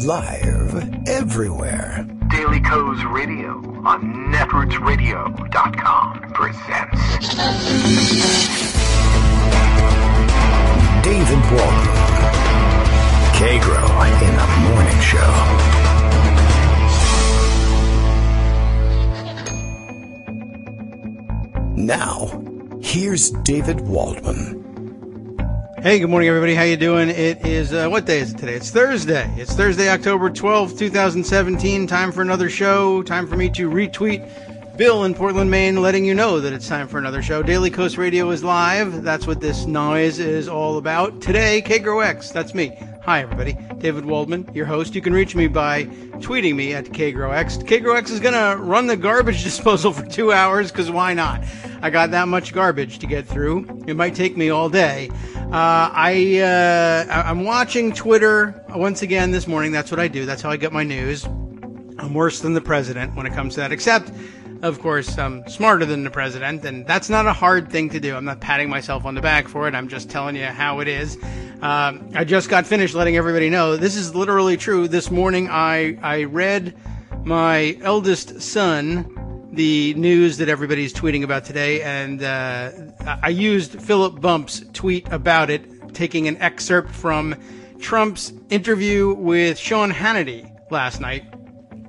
live everywhere. Daily Kos Radio on netrootsradio.com presents David Waldman, Kagro in the Morning Show. Now, here's David Waldman. Hey, good morning, everybody. How you doing? It is, what day is it today? It's Thursday. It's Thursday, October 12th, 2017. Time for another show. Time for me to retweet Bill in Portland, Maine, letting you know that it's time for another show. Daily Kos Radio is live. That's what this noise is all about. Today, Kagro X. That's me. Hi, everybody. David Waldman, your host. You can reach me by tweeting me at KagroX. KagroX is going to run the garbage disposal for 2 hours, because why not? I got that much garbage to get through. It might take me all day. I'm watching Twitter once again this morning. That's what I do. That's how I get my news. I'm worse than the president when it comes to that, except, of course, I'm smarter than the president, and that's not a hard thing to do. I'm not patting myself on the back for it. I'm just telling you how it is. I just got finished letting everybody know. This is literally true. This morning, I read my eldest son the news that everybody's tweeting about today, and I used Philip Bump's tweet about it, taking an excerpt from Trump's interview with Sean Hannity last night,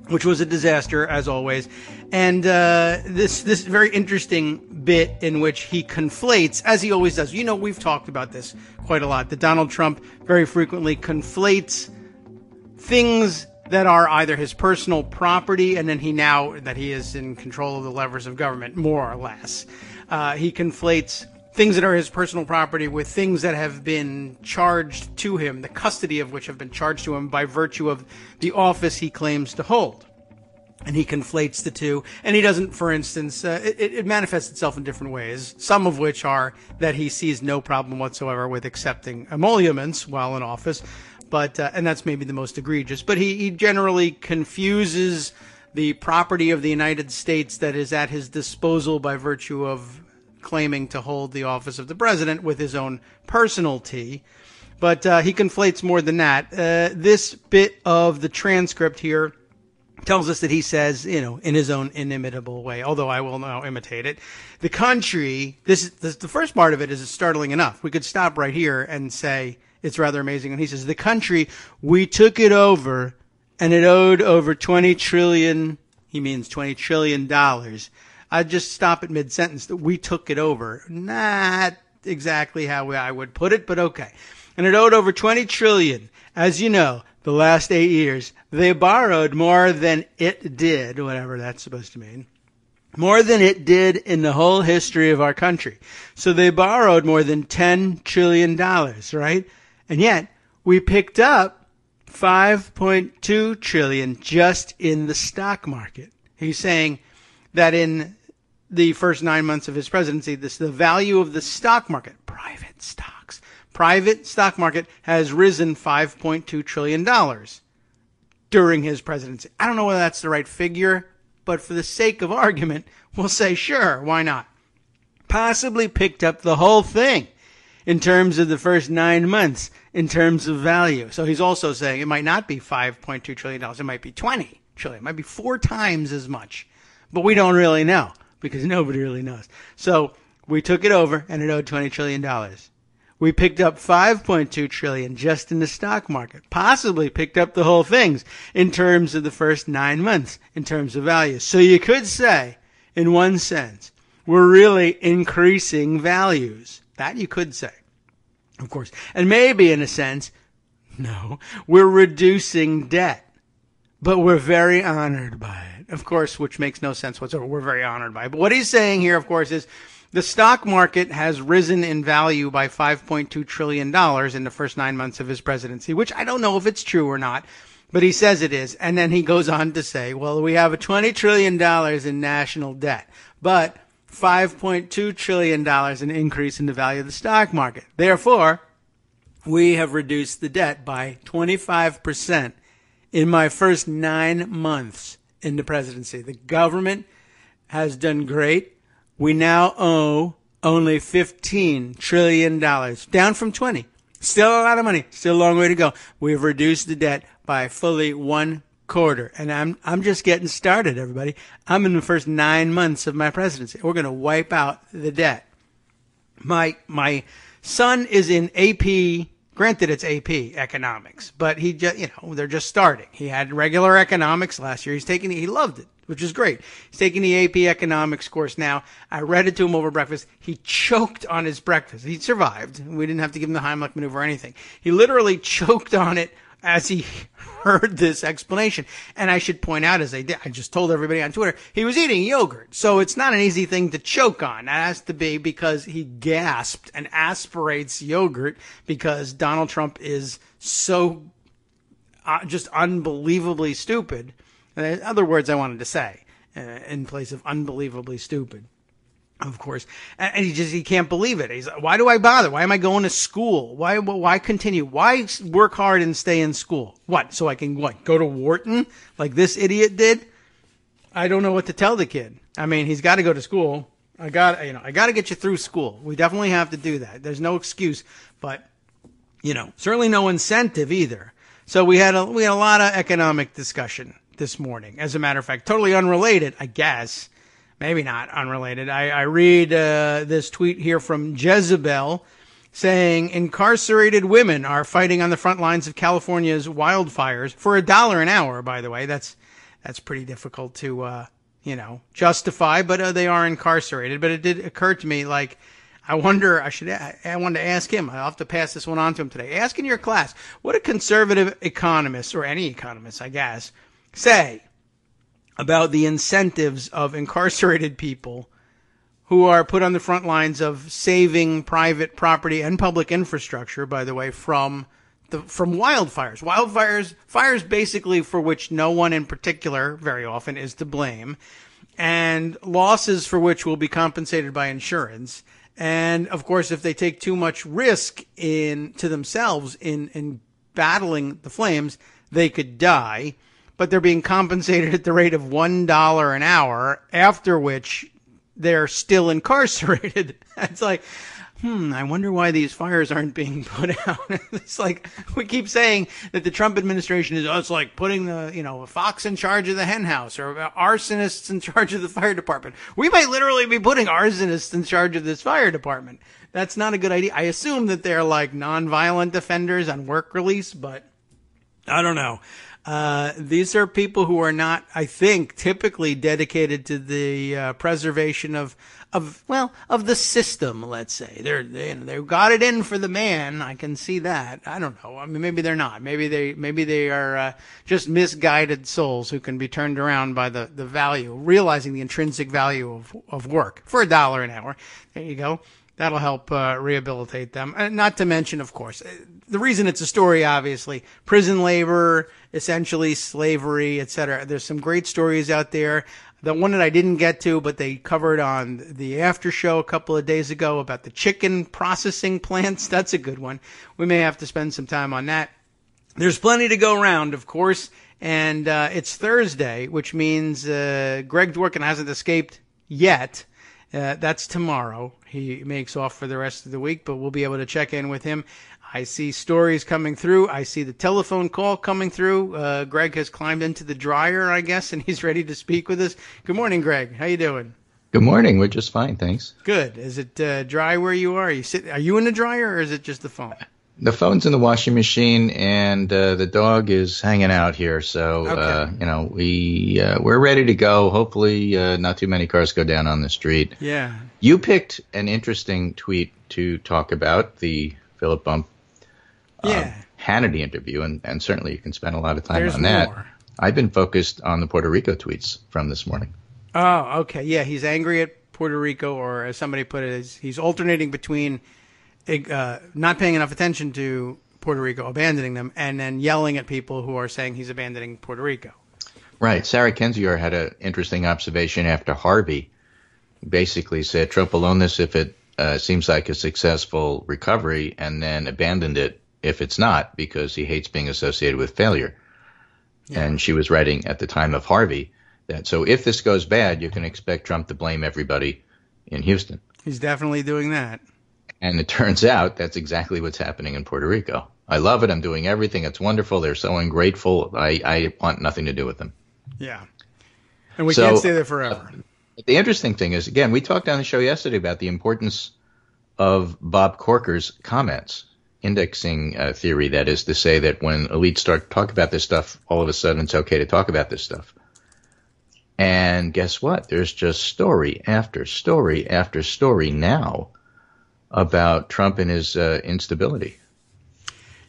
which was a disaster, as always. And this very interesting bit in which he conflates, as he always does. You know, we've talked about this quite a lot, that Donald Trump very frequently conflates things that are either his personal property, and then now that he is in control of the levers of government, more or less. He conflates things that are his personal property with things that have been charged to him, the custody of which have been charged to him by virtue of the office he claims to hold. And he conflates the two. And he doesn't, for instance, it manifests itself in different ways, some of which are that he sees no problem whatsoever with accepting emoluments while in office. But, and that's maybe the most egregious, but he generally confuses the property of the United States that is at his disposal by virtue of claiming to hold the office of the president with his own personality. But he conflates more than that. This bit of the transcript here tells us that he says, you know, in his own inimitable way, although I will now imitate it. The country, the first part of it is startling enough. We could stop right here and say, it's rather amazing. And he says, the country, we took it over, and it owed over 20 trillion, he means $20 trillion. I'd just stop at mid-sentence that we took it over. Not exactly how I would put it, but okay. And it owed over 20 trillion. As you know, the last 8 years, they borrowed more than it did, whatever that's supposed to mean. More than it did in the whole history of our country. So they borrowed more than $10 trillion, right? And yet, we picked up $5.2 trillion just in the stock market. He's saying that in the first 9 months of his presidency, the value of the stock market, private stock market has risen $5.2 trillion during his presidency. I don't know whether that's the right figure, but for the sake of argument, we'll say sure, why not? Possibly picked up the whole thing in terms of the first 9 months, in terms of value. So he's also saying it might not be $5.2 trillion. It might be $20 trillion. It might be 4 times as much. But we don't really know, because nobody really knows. So we took it over, and it owed $20 trillion. We picked up $5.2 trillion just in the stock market. Possibly picked up the whole things in terms of the first 9 months, in terms of value. So you could say, in one sense, we're really increasing values. That you could say, of course. And maybe in a sense, no, we're reducing debt. But we're very honored by it, of course, which makes no sense whatsoever. We're very honored by it. But what he's saying here, of course, is the stock market has risen in value by $5.2 trillion in the first 9 months of his presidency, which I don't know if it's true or not, but he says it is. And then he goes on to say, well, we have a $20 trillion in national debt, but $5.2 trillion in increase in the value of the stock market. Therefore, we have reduced the debt by 25% in my first 9 months in the presidency. The government has done great. We now owe only $15 trillion, down from 20. Still a lot of money. Still a long way to go. We've reduced the debt by fully 1/4. And I'm just getting started, everybody. I'm in the first 9 months of my presidency. We're going to wipe out the debt. My son is in AP. Granted, it's AP economics, but he just, they're just starting. He had regular economics last year. He loved it, which is great. He's taking the AP economics course now. I read it to him over breakfast. He choked on his breakfast. He survived. We didn't have to give him the Heimlich maneuver or anything. He literally choked on it as he heard this explanation. And I should point out, as I just told everybody on Twitter, he was eating yogurt. So it's not an easy thing to choke on. That has to be because he gasped and aspirates yogurt because Donald Trump is so just unbelievably stupid. Other words I wanted to say in place of unbelievably stupid. Of course. And he can't believe it. He's like, why do I bother? Why am I going to school? Why continue? Why work hard and stay in school? What? So I can, go to Wharton like this idiot did? I don't know what to tell the kid. I mean, he's got to go to school. I got to get you through school. We definitely have to do that. There's no excuse, but, certainly no incentive either. So we had a lot of economic discussion this morning. As a matter of fact, totally unrelated, I guess. Maybe not unrelated. I read this tweet here from Jezebel saying incarcerated women are fighting on the front lines of California's wildfires for $1 an hour, by the way. That's pretty difficult to, justify, but they are incarcerated. But it did occur to me, I wanted to ask him. I'll have to pass this one on to him today. Ask in your class, what a conservative economist, or any economist, I guess, say about the incentives of incarcerated people who are put on the front lines of saving private property and public infrastructure, by the way, from wildfires. Fires basically for which no one in particular very often is to blame, and losses for which will be compensated by insurance. And of course, if they take too much risk to themselves in battling the flames, they could die. But they're being compensated at the rate of $1 an hour, after which they're still incarcerated. It's like, I wonder why these fires aren't being put out. It's like we keep saying that the Trump administration it's like putting a fox in charge of the hen house or arsonists in charge of the fire department. We might literally be putting arsonists in charge of this fire department. That's not a good idea. I assume that they're like nonviolent offenders on work release, but I don't know. These are people who are not, I think, typically dedicated to the preservation of the system. Let's say they've got it in for the man. I can see that. I don't know. I mean, maybe they're not. Maybe they are just misguided souls who can be turned around by the value, realizing the intrinsic value of work for $1 an hour. There you go. That'll help rehabilitate them. Not to mention, of course, the reason it's a story, obviously, prison labor, essentially slavery, etc. There's some great stories out there. The one that I didn't get to, but they covered on the after show a couple of days ago about the chicken processing plants. That's a good one. We may have to spend some time on that. There's plenty to go around, of course, and it's Thursday, which means Greg Dworkin hasn't escaped yet. That's tomorrow. He makes off for the rest of the week, but we'll be able to check in with him. I see stories coming through. I see the telephone call coming through. Greg has climbed into the dryer, I guess, and he's ready to speak with us. Good morning, Greg. How you doing? Good morning. We're just fine, thanks. Good. Is it dry where you are? Are you in the dryer, or is it just the phone? The phone's in the washing machine, and the dog is hanging out here. So, okay. We're ready to go. Hopefully not too many cars go down on the street. Yeah. You picked an interesting tweet to talk about, the Philip Bump Hannity interview, and certainly you can spend a lot of time on that. More. I've been focused on the Puerto Rico tweets from this morning. Oh, okay. Yeah, he's angry at Puerto Rico, or as somebody put it, he's alternating between not paying enough attention to Puerto Rico, abandoning them, and then yelling at people who are saying he's abandoning Puerto Rico. Right. Sarah Kendzior had an interesting observation after Harvey. Basically said Trump will own this if it seems like a successful recovery, and then abandoned it if it's not, because he hates being associated with failure. Yeah. And she was writing at the time of Harvey that, so if this goes bad, you can expect Trump to blame everybody in Houston. He's definitely doing that. And it turns out that's exactly what's happening in Puerto Rico. I love it. I'm doing everything. It's wonderful. They're so ungrateful. I want nothing to do with them. Yeah. And we can't stay there forever. The interesting thing is, again, we talked on the show yesterday about the importance of Bob Corker's comments, indexing theory. That is to say that when elites start to talk about this stuff, all of a sudden it's okay to talk about this stuff. And guess what? There's just story after story after story now about Trump and his instability.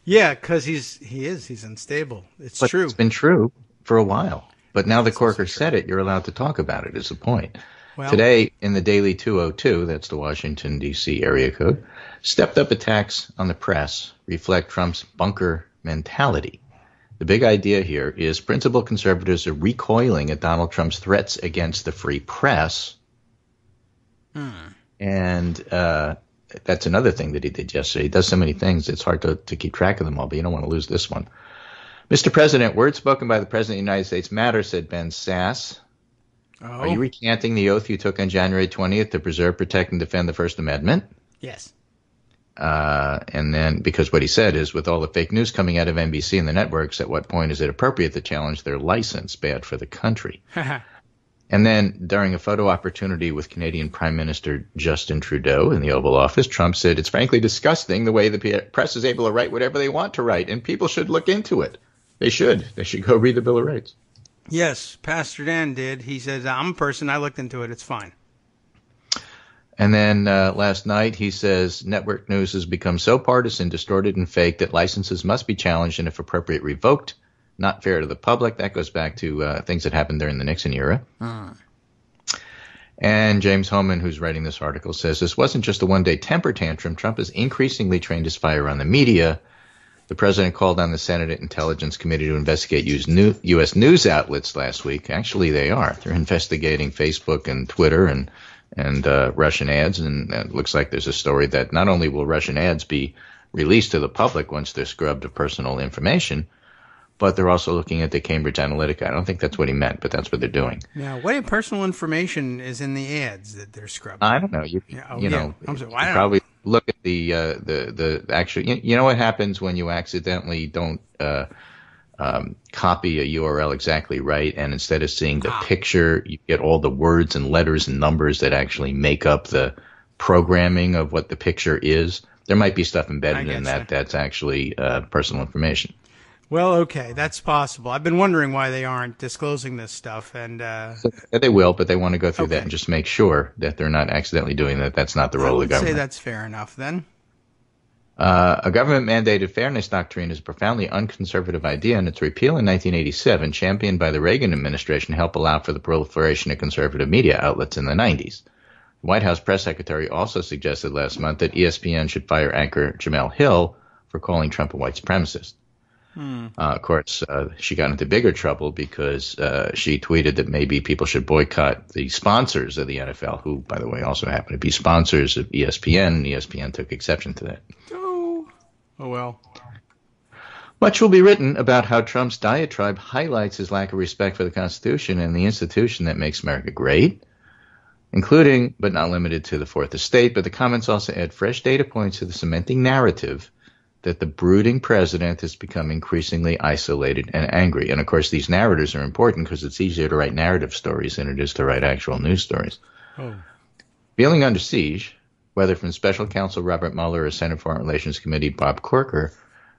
Yeah, because he's unstable. It's true. It's been true for a while. But now that Corker said it, you're allowed to talk about it, is the point. Well, today, in the Daily 202, that's the Washington, D.C. area code, stepped-up attacks on the press reflect Trump's bunker mentality. The big idea here is principal conservatives are recoiling at Donald Trump's threats against the free press. And that's another thing that he did yesterday. He does so many things, it's hard to keep track of them all, but you don't want to lose this one. Mr. President, words spoken by the President of the United States matter, said Ben Sass. Oh. Are you recanting the oath you took on January 20th to preserve, protect, and defend the First Amendment? Yes. And then, because what he said is, with all the fake news coming out of NBC and the networks, at what point is it appropriate to challenge their license? Bad for the country. And then, during a photo opportunity with Canadian Prime Minister Justin Trudeau in the Oval Office, Trump said, it's frankly disgusting the way the press is able to write whatever they want to write, and people should look into it. They should. They should go read the Bill of Rights. Yes, Pastor Dan did. He says, I'm a person. I looked into it. It's fine. And then last night he says, network news has become so partisan, distorted, and fake that licenses must be challenged and, if appropriate, revoked. Not fair to the public. That goes back to things that happened during the Nixon era. And James Hohmann, who's writing this article, says, this wasn't just a one-day temper tantrum. Trump has increasingly trained his fire on the media. The president called on the Senate Intelligence Committee to investigate U.S. news outlets last week. Actually, they are. They're investigating Facebook and Twitter and Russian ads. And it looks like there's a story that not only will Russian ads be released to the public once they're scrubbed of personal information, but they're also looking at the Cambridge Analytica. I don't think that's what he meant, but that's what they're doing. Now, what personal information is in the ads that they're scrubbing? I don't know. You know, probably look at the actual. You know what happens when you accidentally don't copy a URL exactly right, and instead of seeing the picture, you get all the words and letters and numbers that actually make up the programming of what the picture is. There might be stuff embedded in that that's actually personal information. Well, okay, that's possible. I've been wondering why they aren't disclosing this stuff, and so they will, but they want to go through that and just make sure that they're not accidentally doing that. That's not the role of the government. I would say that's fair enough, then. A government-mandated fairness doctrine is a profoundly unconservative idea, and its repeal in 1987, championed by the Reagan administration, helped allow for the proliferation of conservative media outlets in the 90s. The White House press secretary also suggested last month that ESPN should fire anchor Jamel Hill for calling Trump a white supremacist. Of course, she got into bigger trouble because she tweeted that maybe people should boycott the sponsors of the NFL, who, by the way, also happen to be sponsors of ESPN, and ESPN took exception to that. Oh well. Much will be written about how Trump's diatribe highlights his lack of respect for the Constitution and the institution that makes America great, including, but not limited to, the Fourth Estate. But the comments also add fresh data points to the cementing narrative that the brooding president has become increasingly isolated and angry. And, of course, these narratives are important because it's easier to write narrative stories than it is to write actual news stories. Feeling under siege, whether from Special Counsel Robert Mueller or Senate Foreign Relations Committee Bob Corker,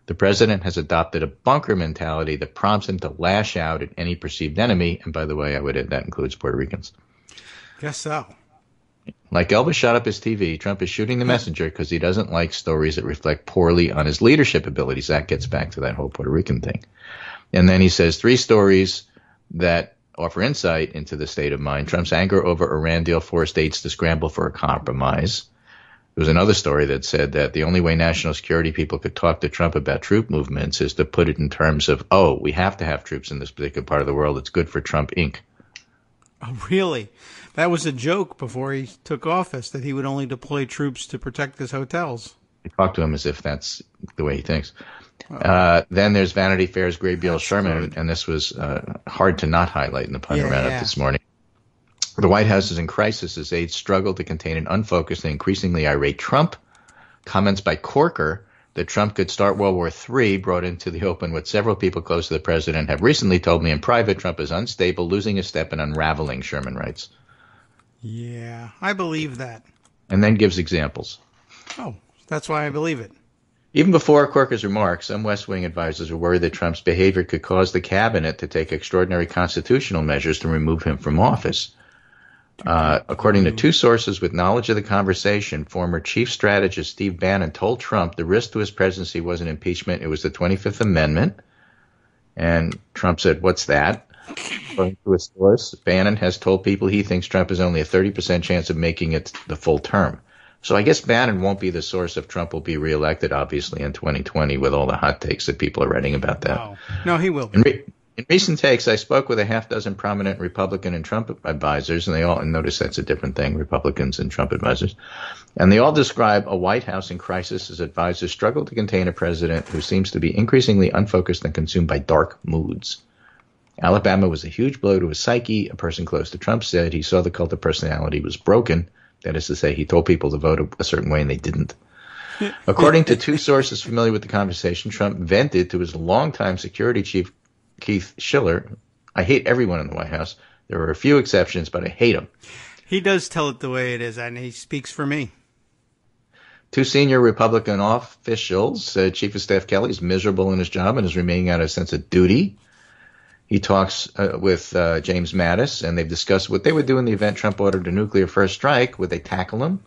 the president has adopted a bunker mentality that prompts him to lash out at any perceived enemy. And, by the way, I would add that includes Puerto Ricans. Guess so. Like Elvis shot up his TV, Trump is shooting the messenger because he doesn't like stories that reflect poorly on his leadership abilities. That gets back to that whole Puerto Rican thing. And then he says 3 stories that offer insight into the state of mind. Trump's anger over Iran deal forced states to scramble for a compromise. There was another story that said that the only way national security people could talk to Trump about troop movements is to put it in terms of, oh, we have to have troops in this particular part of the world. It's good for Trump, Inc. Oh, really? That was a joke before he took office, that he would only deploy troops to protect his hotels. I talk to him as if that's the way he thinks. Then there's Vanity Fair's Gabriel Sherman, and this was hard to not highlight in the Pundit Roundup this morning. The White House is in crisis as aides struggle to contain an unfocused and increasingly irate Trump. Comments by Corker that Trump could start World War III brought into the open what several people close to the president have recently told me in private. Trump is unstable, losing a step, and unraveling, Sherman writes. Yeah, I believe that. And then gives examples. Oh, that's why I believe it. Even before Corker's remarks, some West Wing advisors were worried that Trump's behavior could cause the cabinet to take extraordinary constitutional measures to remove him from office. According to two sources with knowledge of the conversation, former chief strategist Steve Bannon told Trump the risk to his presidency wasn't impeachment, it was the 25th Amendment. And Trump said, "What's that?" According to a source, Bannon has told people he thinks Trump has only a 30% chance of making it the full term. So I guess Bannon won't be the source if Trump will be reelected, obviously, in 2020 with all the hot takes that people are writing about that. No, he will be. In recent takes, I spoke with a half dozen prominent Republican and Trump advisors, and they all, and notice that's a different thing, Republicans and Trump advisors, and they all describe a White House in crisis as advisors struggle to contain a president who seems to be increasingly unfocused and consumed by dark moods. Alabama was a huge blow to his psyche. A person close to Trump said he saw the cult of personality was broken. That is to say, he told people to vote a certain way and they didn't. According to two sources familiar with the conversation, Trump vented to his longtime security chief, Keith Schiller, "I hate everyone in the White House. There are a few exceptions, but I hate them." He does tell it the way it is, and he speaks for me. Two senior Republican officials said Chief of Staff Kelly is miserable in his job and is remaining out of a sense of duty. He talks with James Mattis, and they've discussed what they would do in the event Trump ordered a nuclear first strike. Would they tackle him?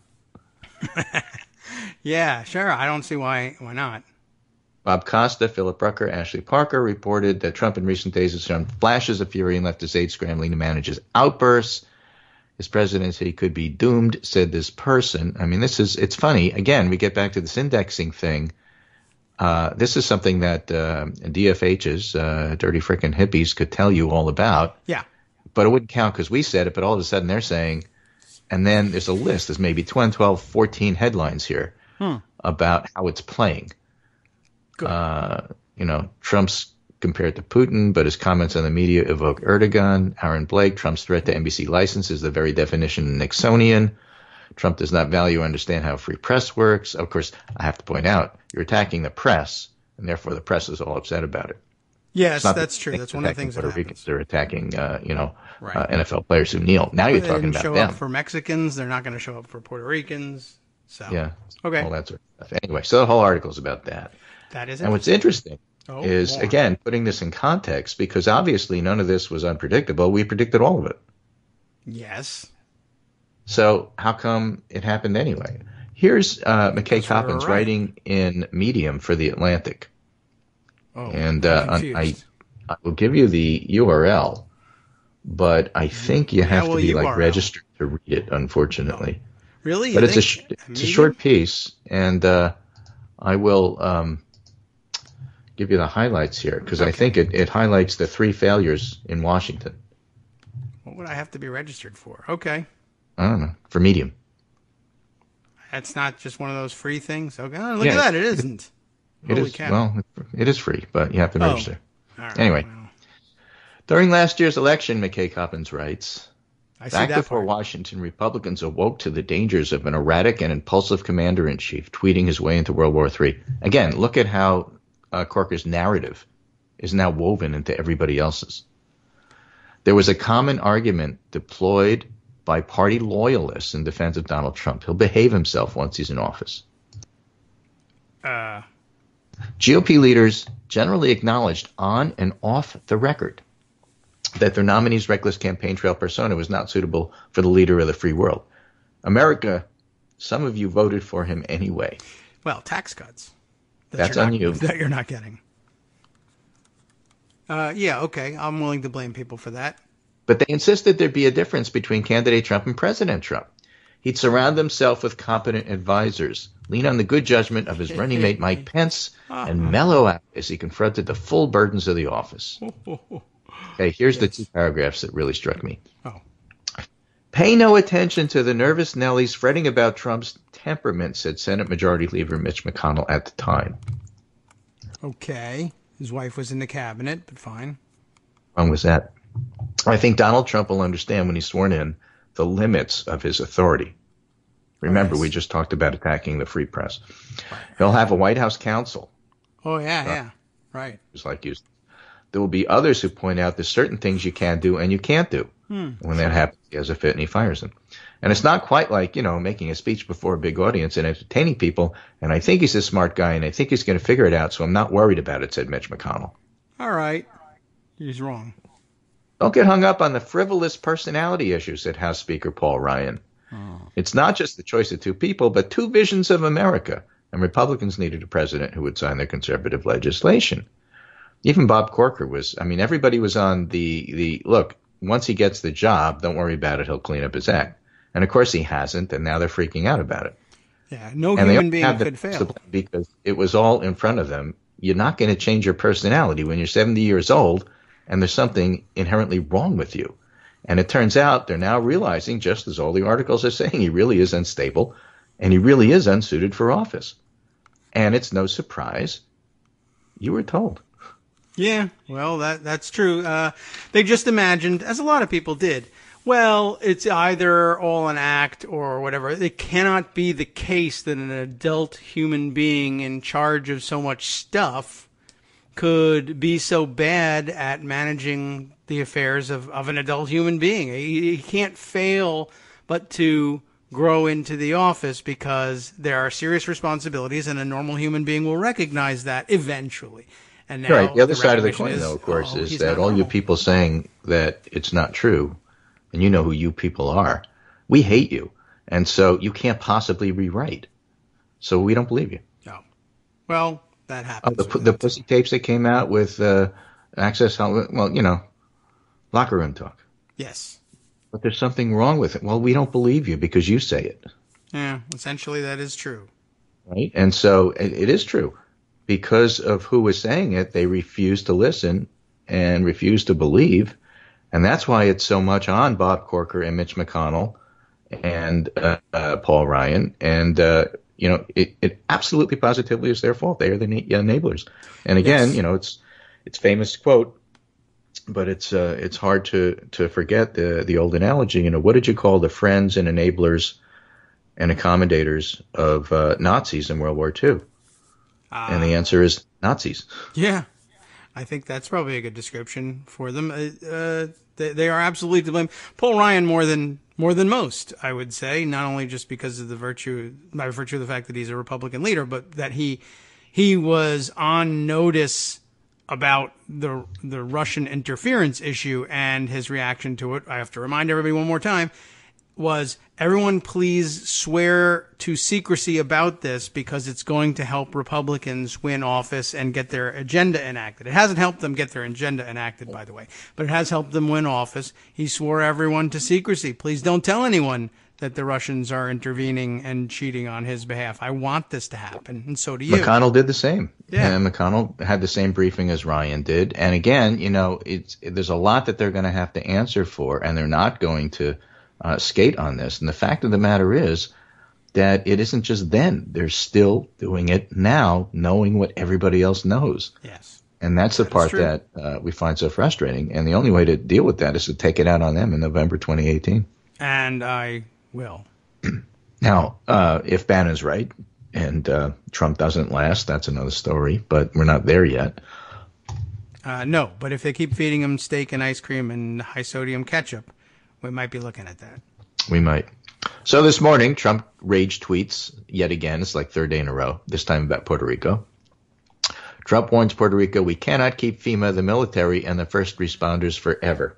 Yeah, sure. I don't see why not. Bob Costa, Philip Rucker, Ashley Parker reported that Trump in recent days has shown flashes of fury and left his aides scrambling to manage his outbursts. His presidency could be doomed, said this person. I mean, it's funny. Again, we get back to this indexing thing. This is something that DFH's, dirty frickin' hippies, could tell you all about. Yeah. But it wouldn't count because we said it, but all of a sudden they're saying, and then there's a list. There's maybe 10, 12, 14 headlines here about how it's playing. Trump's compared to Putin, but his comments on the media evoke Erdogan. Aaron Blake, Trump's threat to NBC license is the very definition of Nixonian. Trump does not value or understand how free press works. Of course, I have to point out, you're attacking the press, and therefore the press is all upset about it. Yes, that's true. That's one of the things that happens. They're attacking, NFL players who kneel. Now you're talking about them. They didn't show up for Mexicans. They're not going to show up for Puerto Ricans. So yeah, okay, all that sort of stuff. Anyway, so the whole article is about that. That is. And what's interesting is, again, putting this in context, because obviously none of this was unpredictable. We predicted all of it. Yes. So how come it happened anyway? Here's McKay Coppins writing in Medium for The Atlantic. Oh, and I will give you the URL, but I think you have to be registered to read it, unfortunately. Really? But it's a short piece, and I will give you the highlights here, because I think it highlights the three failures in Washington. What would I have to be registered for? Okay. I don't know. For Medium. That's not just one of those free things? Okay. Oh, look at that. It isn't. It is. Well, it is free, but you have to register. All right, anyway, during last year's election, McKay Coppins writes, back before Washington, Republicans awoke to the dangers of an erratic and impulsive commander-in-chief tweeting his way into World War III. Again, look at how Corker's narrative is now woven into everybody else's. There was a common argument deployed by party loyalists in defense of Donald Trump. He'll behave himself once he's in office. GOP leaders generally acknowledged on and off the record that their nominee's reckless campaign trail persona was not suitable for the leader of the free world. America, some of you voted for him anyway. Well, tax cuts. That's on you. That you're not getting. Yeah, okay. I'm willing to blame people for that. But they insisted there'd be a difference between candidate Trump and President Trump. He'd surround himself with competent advisors, lean on the good judgment of his running mate Mike Pence, and mellow out as he confronted the full burdens of the office. Okay, here's the two paragraphs that really struck me. Pay no attention to the nervous Nellies fretting about Trump's temperament, said Senate Majority Leader Mitch McConnell at the time. Okay. His wife was in the cabinet, but fine. Wrong was that. I think Donald Trump will understand when he's sworn in the limits of his authority. Remember, yes. we just talked about attacking the free press. He'll have a White House counsel. Oh, yeah. Right. Just like you. There will be others who point out there's certain things you can do and you can't do. When that happens, he has a fit and he fires them. And it's not quite like, making a speech before a big audience and entertaining people. And I think he's a smart guy and I think he's going to figure it out. So I'm not worried about it, said Mitch McConnell. All right. He's wrong. Don't get hung up on the frivolous personality issue, said House Speaker Paul Ryan. It's not just the choice of two people, but two visions of America. And Republicans needed a president who would sign their conservative legislation. Even Bob Corker everybody was on the look, once he gets the job, don't worry about it, he'll clean up his act. And of course he hasn't, and now they're freaking out about it. Yeah, no human being could fail. Because it was all in front of them. You're not going to change your personality when you're 70 years old and there's something inherently wrong with you. And it turns out they're now realizing, just as all the articles are saying, he really is unstable and he really is unsuited for office. And it's no surprise. You were told. Yeah, well, that's true. They just imagined, as a lot of people did, well, it's either all an act or whatever. It cannot be the case that an adult human being in charge of so much stuff could be so bad at managing the affairs of an adult human being. He can't fail but to grow into the office because there are serious responsibilities and a normal human being will recognize that eventually. And now right. The other side of the coin, though, of course, is that all you people saying that it's not true, and you know who you people are, we hate you. And so you can't possibly rewrite. So we don't believe you. No. Well, that happens. The pussy tapes that came out with Access, locker room talk. Yes. But there's something wrong with it. Well, we don't believe you because you say it. Yeah, essentially that is true. Right? And so it is true. Because of who was saying it, they refuse to listen and refuse to believe. And that's why it's so much on Bob Corker and Mitch McConnell and Paul Ryan. And, it absolutely positively is their fault. They are the enablers. And again, yes. It's famous quote, but it's hard to forget the old analogy. What did you call the friends and enablers and accommodators of Nazis in World War II? And the answer is Nazis. Yeah, I think that's probably a good description for them. They are absolutely to blame. Paul Ryan more than most, I would say, not only just because of by virtue of the fact that he's a Republican leader, but that he was on notice about the Russian interference issue and his reaction to it. I have to remind everybody one more time. Was everyone please swear to secrecy about this because it's going to help Republicans win office and get their agenda enacted. It hasn't helped them get their agenda enacted, by the way, but it has helped them win office. He swore everyone to secrecy. Please don't tell anyone that the Russians are intervening and cheating on his behalf. I want this to happen, and so do you. McConnell did the same. Yeah. And McConnell had the same briefing as Ryan did. And again, there's a lot that they're going to have to answer for, and they're not going to skate on this. And the fact of the matter is that it isn't just then. They're still doing it now, knowing what everybody else knows. Yes. And that's the part that we find so frustrating. And the only way to deal with that is to take it out on them in November 2018. And I will. Now, if Bannon's right and Trump doesn't last, that's another story. But we're not there yet. No, but if they keep feeding him steak and ice cream and high-sodium ketchup, we might be looking at that. We might. So this morning, Trump rage tweets yet again. It's like third day in a row, this time about Puerto Rico. Trump warns Puerto Rico, we cannot keep FEMA, the military, and the first responders forever.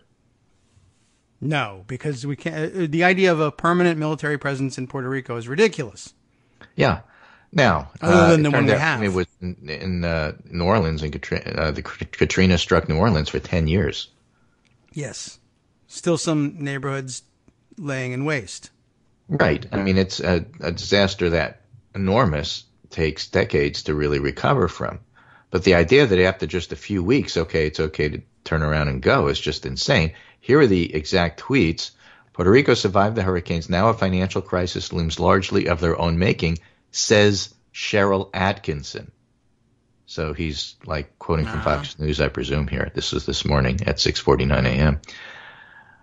No, because we can't. The idea of a permanent military presence in Puerto Rico is ridiculous. Yeah. Now, other than the one we have. It was in New Orleans, and Katrina struck New Orleans for 10 years. Yes. Still some neighborhoods laying in waste. Right. I mean, it's a disaster that enormous takes decades to really recover from. But the idea that after just a few weeks, it's okay to turn around and go is just insane. Here are the exact tweets. Puerto Rico survived the hurricanes. Now a financial crisis looms largely of their own making, says Cheryl Atkinson. So he's like quoting from Fox News, I presume here. This is this morning at 6:49 a.m.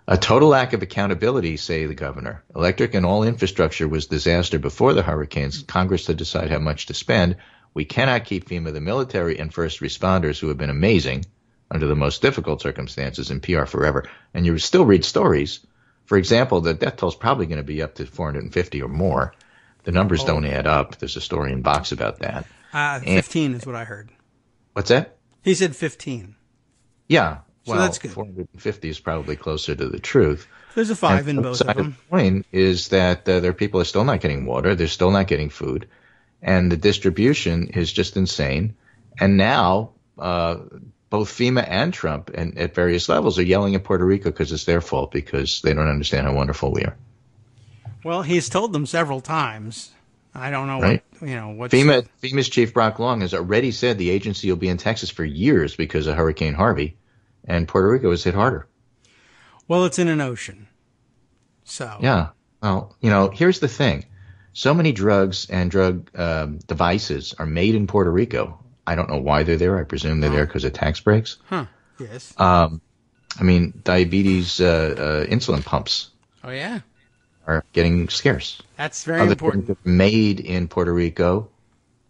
A total lack of accountability, say the governor. Electric and all infrastructure was disaster before the hurricanes. Congress to decide how much to spend. We cannot keep FEMA, the military and first responders who have been amazing under the most difficult circumstances in PR forever. And you still read stories. For example, the death toll is probably going to be up to 450 or more. The numbers don't add up. There's a story in Box about that. 15 is what I heard. What's that? He said 15. Yeah. So well, that's good. 450 is probably closer to the truth. There's a 5 in both of them. The point is that there are people who are still not getting water. They're still not getting food. And the distribution is just insane. And now both FEMA and Trump and at various levels are yelling at Puerto Rico because it's their fault because they don't understand how wonderful we are. Well, he's told them several times. I don't know right? what FEMA's chief Brock Long has already said the agency will be in Texas for years because of Hurricane Harvey. And Puerto Rico was hit harder. Well, it's in an ocean. So. Yeah. Well, here's the thing. So many drugs and drug devices are made in Puerto Rico. I don't know why they're there. I presume they're there because of tax breaks. Huh. Yes. Diabetes insulin pumps. Oh, yeah. Are getting scarce. That's very important. Things that are made in Puerto Rico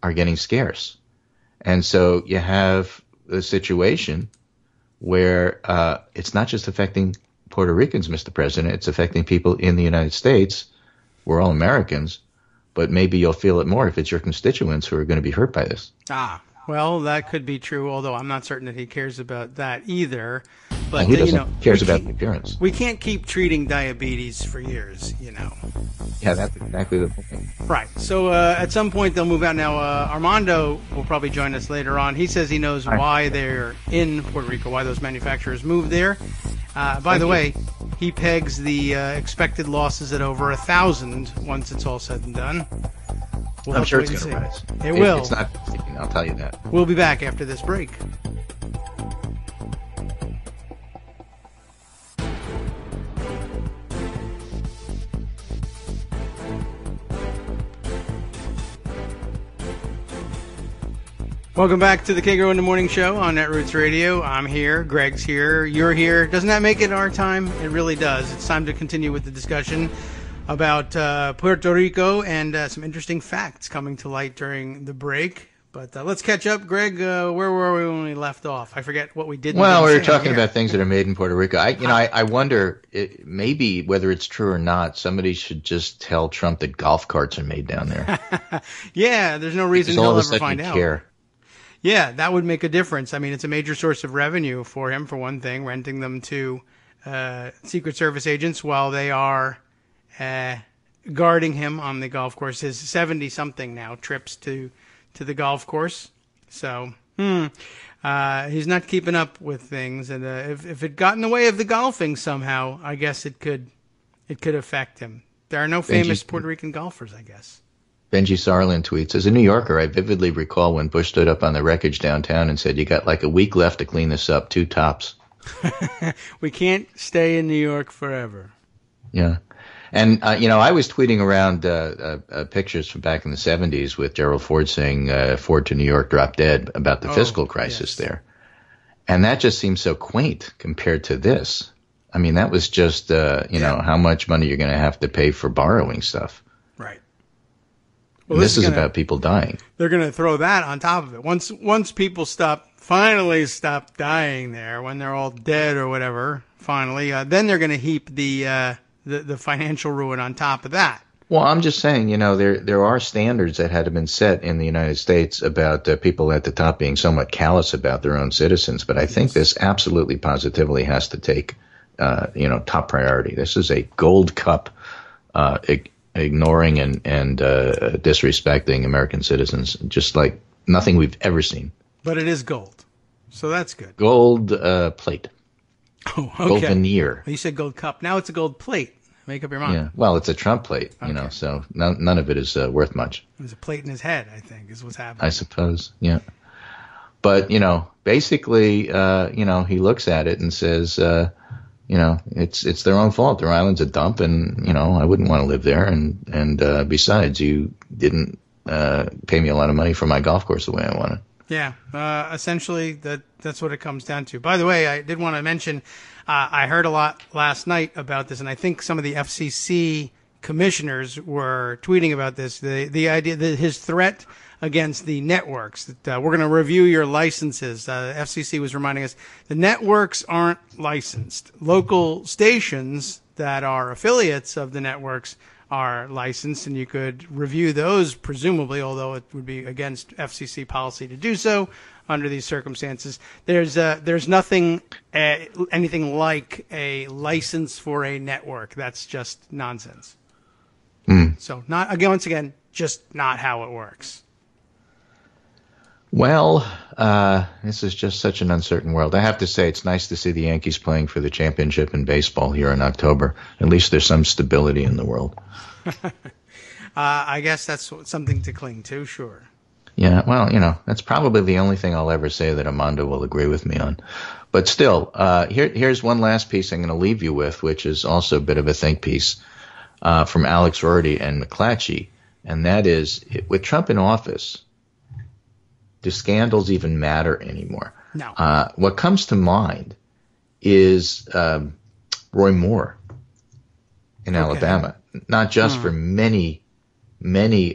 are getting scarce. And so you have a situation where it's not just affecting Puerto Ricans, Mr. President. It's affecting people in the United States. We're all Americans, but maybe you'll feel it more if it's your constituents who are going to be hurt by this. Well, that could be true, although I'm not certain that he cares about that either. But he doesn't cares about the appearance. We can't keep treating diabetes for years, Yeah, that's exactly the point. Right. So at some point they'll move out. Now Armando will probably join us later on. He says he knows why they're in Puerto Rico, why those manufacturers moved there. By the way, he pegs the expected losses at over 1,000 once it's all said and done. I'm sure it's going to rise. It will. It's not. I'll tell you that. We'll be back after this break. Welcome back to the Kagro in the Morning Show on Netroots Radio. I'm here. Greg's here. You're here. Doesn't that make it our time? It really does. It's time to continue with the discussion about Puerto Rico and some interesting facts coming to light during the break. But let's catch up. Greg, where were we when we left off? I forget what we did. Well, we were talking about things that are made in Puerto Rico. I wonder, maybe whether it's true or not, somebody should just tell Trump that golf carts are made down there. Yeah, there's no reason he'll ever find out. Care. Yeah, that would make a difference. I mean, it's a major source of revenue for him, for one thing, renting them to Secret Service agents while they are guarding him on the golf course. His 70-something now trips to the golf course. So he's not keeping up with things. And if it got in the way of the golfing somehow, I guess it could affect him. There are no famous Puerto Rican golfers, I guess. Benji Sarlin tweets, as a New Yorker, I vividly recall when Bush stood up on the wreckage downtown and said, you got like a week left to clean this up, 2 tops. We can't stay in New York forever. Yeah. And, I was tweeting around pictures from back in the 70s with Gerald Ford saying Ford to New York drop dead about the fiscal crisis there. And that just seems so quaint compared to this. I mean, that was just, how much money you're going to have to pay for borrowing stuff. Right. Well, this is about people dying. They're going to throw that on top of it. Once people finally stop dying there, when they're all dead or whatever, finally, then they're going to heap the financial ruin on top of that. Well, I'm just saying, there are standards that had been set in the United States about people at the top being somewhat callous about their own citizens. But I think this absolutely positively has to take, top priority. This is a gold cup, ignoring and disrespecting American citizens, just like nothing we've ever seen. But it is gold, so that's good. Gold plate. Oh, okay. Gold veneer. You said gold cup. Now it's a gold plate. Make up your mind. Yeah. Well, it's a Trump plate, so none of it is worth much. There's a plate in his head, I think, is what's happening. I suppose, yeah. But, basically, he looks at it and says, it's their own fault. Their island's a dump, and, I wouldn't want to live there. And besides, you didn't pay me a lot of money for my golf course the way I wanted. Yeah, essentially that's what it comes down to. By the way, I did want to mention, I heard a lot last night about this, and I think some of the FCC commissioners were tweeting about this. The idea that his threat against the networks, that we're going to review your licenses. FCC was reminding us the networks aren't licensed. Local stations that are affiliates of the networks are licensed, and you could review those presumably, although it would be against FCC policy to do so under these circumstances. There's nothing, anything like a license for a network. That's just nonsense. So once again, just not how it works. Well, this is just such an uncertain world. I have to say, it's nice to see the Yankees playing for the championship in baseball here in October. At least there's some stability in the world. I guess that's something to cling to, sure. Yeah, well, that's probably the only thing I'll ever say that Armando will agree with me on. But still, here's one last piece I'm going to leave you with, which is also a bit of a think piece from Alex Rorty and McClatchy, and that is, with Trump in office, do scandals even matter anymore? No. What comes to mind is Roy Moore in Alabama, not just for many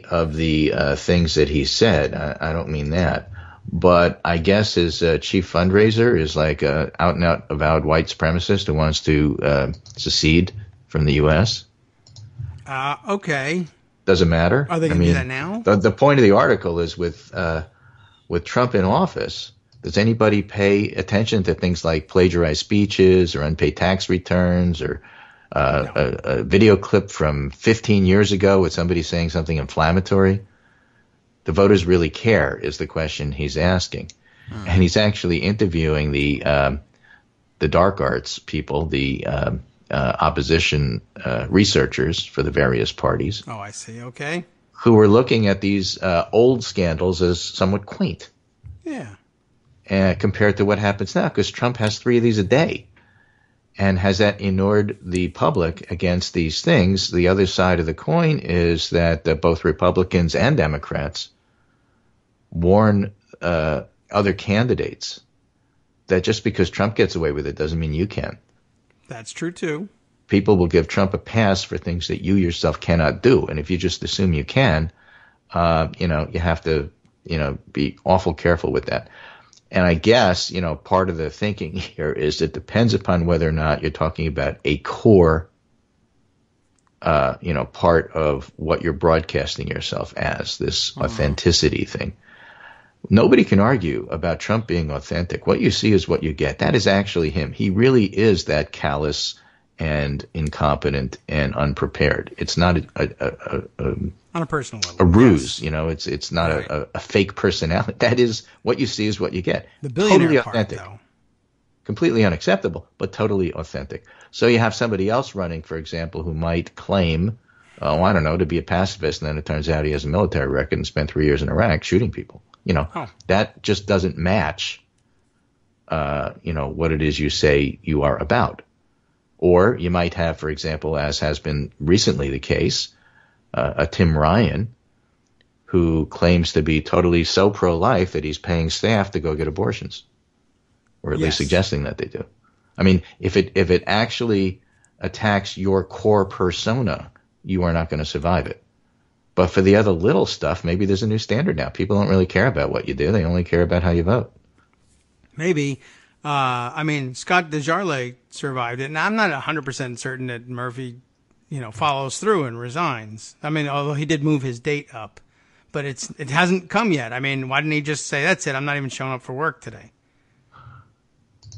of the things that he said. I don't mean that. But I guess his chief fundraiser is like out and out avowed white supremacist who wants to secede from the U.S. Okay. Doesn't matter. Are they going to do that now? The point of the article is with Trump in office, does anybody pay attention to things like plagiarized speeches or unpaid tax returns or a video clip from 15 years ago with somebody saying something inflammatory? The voters really care is the question he's asking. And he's actually interviewing the dark arts people, the opposition researchers for the various parties. Oh, I see. Okay. Who were looking at these old scandals as somewhat quaint. Yeah. Compared to what happens now, because Trump has 3 of these a day. And has that inured the public against these things? The other side of the coin is that both Republicans and Democrats warn other candidates that just because Trump gets away with it doesn't mean you can. That's true, too. People will give Trump a pass for things that you yourself cannot do. And if you just assume you can, you have to, be awful careful with that. And I guess, part of the thinking here is it depends upon whether or not you're talking about a core, part of what you're broadcasting yourself as, this authenticity thing. Nobody can argue about Trump being authentic. What you see is what you get. That is actually him. He really is that callous and incompetent and unprepared. It's not on a personal level, a ruse. Yes. It's not a fake personality. That is what you see is what you get. The billionaire totally part, authentic, though. Completely unacceptable, but totally authentic. So you have somebody else running, for example, who might claim, to be a pacifist, and then it turns out he has a military record and spent 3 years in Iraq shooting people. That just doesn't match, what it is you say you are about. Or you might have, for example, as has been recently the case, a Tim Ryan who claims to be totally so pro-life that he's paying staff to go get abortions, or at least suggesting that they do. I mean, if it actually attacks your core persona, you are not going to survive it. But for the other little stuff, maybe there's a new standard now. People don't really care about what you do. They only care about how you vote. Maybe. Scott DeJarle survived it, and I'm not 100% certain that Murphy, follows through and resigns. Although he did move his date up, but it hasn't come yet. Why didn't he just say, that's it, I'm not even showing up for work today?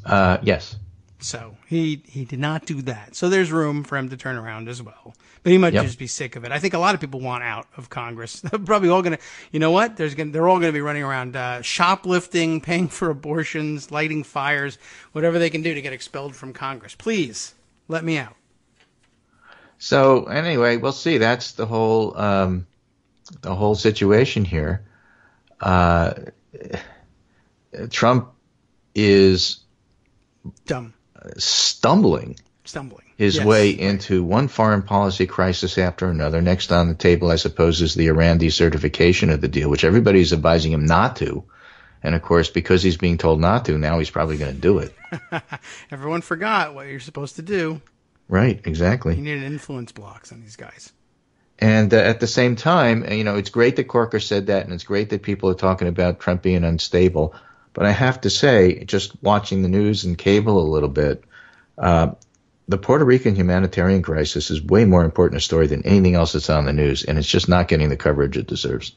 Yes. So he did not do that. So there's room for him to turn around as well. But he might just be sick of it. I think a lot of people want out of Congress. They're probably all going to, they're all going to be running around shoplifting, paying for abortions, lighting fires, whatever they can do to get expelled from Congress. Please, let me out. So anyway, we'll see. That's the whole situation here. Trump is dumb. Stumbling his way into one foreign policy crisis after another. Next on the table, I suppose, is the Iran decertification of the deal, which everybody's advising him not to, And of course, because he's being told not to, now he's probably going to do it. Everyone forgot what you're supposed to do. Right, exactly. You need an influence blocks on these guys. And at the same time, it's great that Corker said that, and it's great that people are talking about Trump being unstable. But I have to say, just watching the news and cable a little bit, the Puerto Rican humanitarian crisis is way more important a story than anything else that's on the news, and it's just not getting the coverage it deserves.